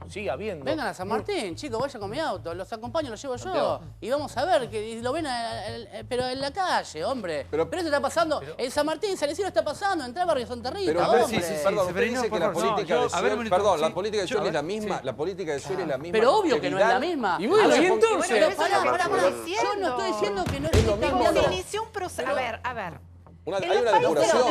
sigue habiendo... Vengan a San Martín, chicos, vayan con mi auto, los acompaño, los llevo yo. Y vamos a ver, que lo ven pero en la calle, hombre. Pero eso está pasando, en San Martín, San Isidro está pasando, entra al barrio Santa Rita, hombre. Perdón, usted dice que la política de Scioli... Perdón, la política de Scioli es la misma, la política de Scioli es la misma. Pero obvio que no es la misma. Y bueno, ¿y entonces? Yo no estoy diciendo que no es lo mismo. Se inició un proceso. A ver. Hay una depuración.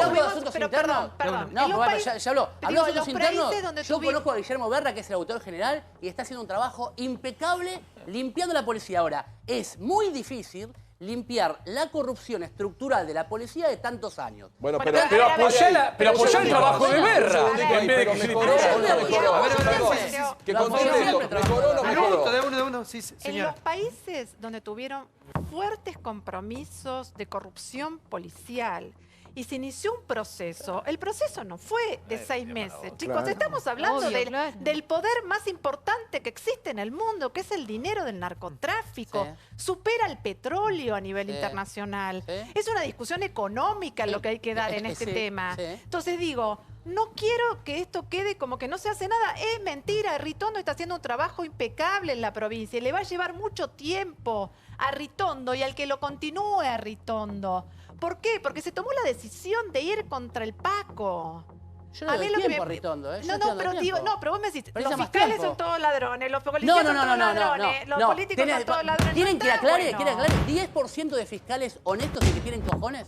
Pero perdón. No, ya habló. Habló de asuntos internos. Yo conozco a Guillermo Berra, que es el autor general, y está haciendo un trabajo impecable limpiando la policía. Ahora, es muy difícil limpiar la corrupción estructural de la policía de tantos años. Bueno, pero apoyá el trabajo de Berra. En vez de mejoró. Que conteste esto. ¿Mejoró o no mejoró? De uno. Sí, en los países donde tuvieron fuertes compromisos de corrupción policial y se inició un proceso, el proceso no fue de 6 meses. Chicos, estamos hablando del poder más importante que existe en el mundo, que es el dinero del narcotráfico. Supera el petróleo a nivel internacional. Es una discusión económica lo que hay que dar en este tema. Entonces digo, no quiero que esto quede como que no se hace nada. Es mentira. Ritondo está haciendo un trabajo impecable en la provincia y le va a llevar mucho tiempo a Ritondo y al que lo continúe a Ritondo. ¿Por qué? Porque se tomó la decisión de ir contra el Paco. Yo no doy tiempo a Ritondo, ¿eh? Pero vos me decís, los fiscales son todos ladrones, los policías son todos ladrones, los políticos son todos ladrones. ¿Quieren que aclare 10% de fiscales honestos y que tienen cojones?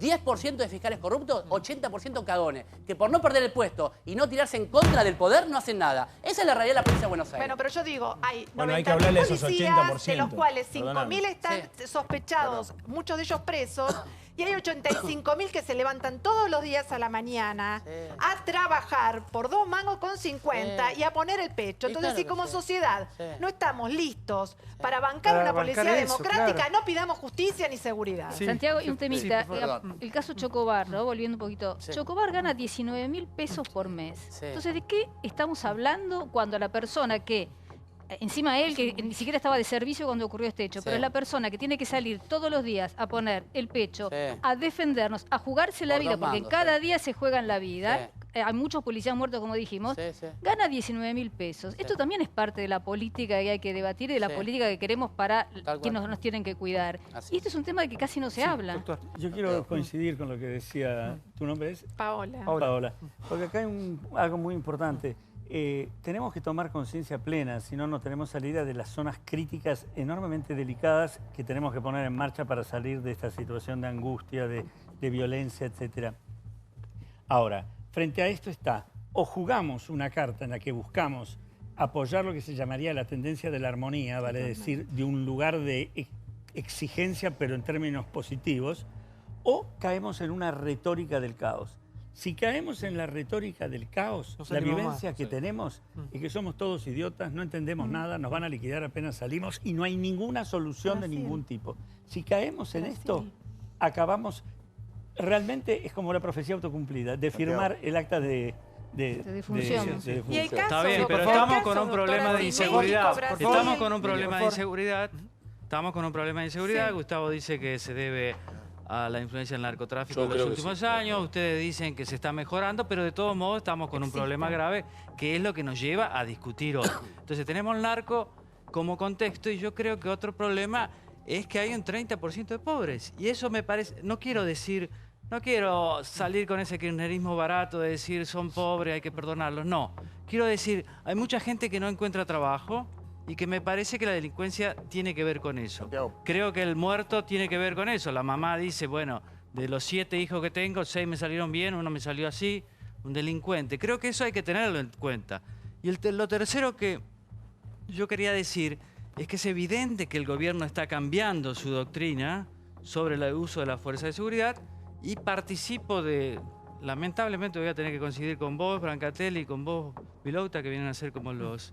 10% de fiscales corruptos, 80% cagones, que por no perder el puesto y no tirarse en contra del poder no hacen nada. Esa es la realidad de la provincia de Buenos Aires. Bueno, pero yo digo, hay 90.000 policías, de los cuales 5.000 están sospechados, muchos de ellos presos, Y hay 85.000 que se levantan todos los días a la mañana a trabajar por 2 mangos con 50 y a poner el pecho. Entonces, si como sociedad no estamos listos para bancar una policía democrática, no pidamos justicia ni seguridad. Santiago, y un temita. El caso Chocobar, ¿no? Volviendo un poquito. Chocobar gana 19.000 pesos por mes. Entonces, ¿de qué estamos hablando cuando la persona que... Encima él, que ni siquiera estaba de servicio cuando ocurrió este hecho, pero es la persona que tiene que salir todos los días a poner el pecho, a defendernos, a jugarse la vida, porque cada día se juegan la vida. Hay muchos policías muertos, como dijimos. Gana 19.000 pesos. Esto también es parte de la política que hay que debatir y de la política que queremos para quienes nos tienen que cuidar. Y esto es un tema de que casi no se habla. Doctor, yo quiero coincidir con lo que decía. ¿Tu nombre es? Paola. Paola. Porque acá hay algo muy importante. Tenemos que tomar conciencia plena, si no, no tenemos salida de las zonas críticas enormemente delicadas que tenemos que poner en marcha para salir de esta situación de angustia, de violencia, etc. Ahora, frente a esto está, o jugamos una carta en la que buscamos apoyar lo que se llamaría la tendencia de la armonía, vale decir, de un lugar de exigencia, pero en términos positivos, o caemos en una retórica del caos. Si caemos en la retórica del caos, la vivencia que tenemos es que somos todos idiotas, no entendemos nada, nos van a liquidar apenas salimos y no hay ninguna solución de ningún tipo. Si caemos en esto, acabamos... Realmente es como la profecía autocumplida, de firmar el acta de defunción. Está bien, pero estamos con un problema de inseguridad. Estamos con un problema de inseguridad. Estamos con un problema de inseguridad. Gustavo dice que se debe a la influencia del narcotráfico en los últimos años. Ustedes dicen que se está mejorando, pero de todos modos estamos con un problema grave, que es lo que nos lleva a discutir hoy. Entonces tenemos el narco como contexto y yo creo que otro problema es que hay un 30% de pobres. Y eso me parece, no quiero salir con ese kirchnerismo barato de decir son pobres, hay que perdonarlos. No, quiero decir, hay mucha gente que no encuentra trabajo y que me parece que la delincuencia tiene que ver con eso. Creo que el muerto tiene que ver con eso. La mamá dice, bueno, de los 7 hijos que tengo, 6 me salieron bien, 1 me salió así, un delincuente. Creo que eso hay que tenerlo en cuenta. Y lo tercero que yo quería decir es que es evidente que el gobierno está cambiando su doctrina sobre el uso de la fuerza de seguridad y participo de... Lamentablemente voy a tener que coincidir con vos, Brancatelli, y con vos, Vilouta, que vienen a ser como los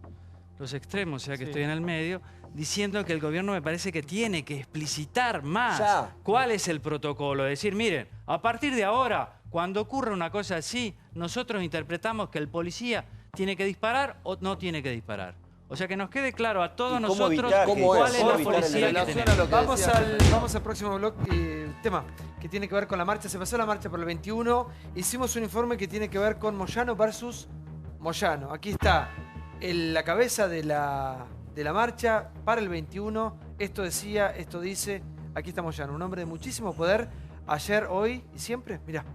extremos, o sea que estoy en el medio, diciendo que el gobierno me parece que tiene que explicitar más cuál es el protocolo. Decir, miren, a partir de ahora, cuando ocurra una cosa así, nosotros interpretamos que el policía tiene que disparar o no tiene que disparar. O sea, que nos quede claro a todos nosotros cuál es la policía que tenemos. Vamos al próximo tema que tiene que ver con la marcha. Se pasó la marcha por el 21. Hicimos un informe que tiene que ver con Moyano versus Moyano. Aquí está la cabeza de la marcha para el 21. Esto decía, esto dice. Aquí está Moyano, un hombre de muchísimo poder. Ayer, hoy y siempre. Mirá.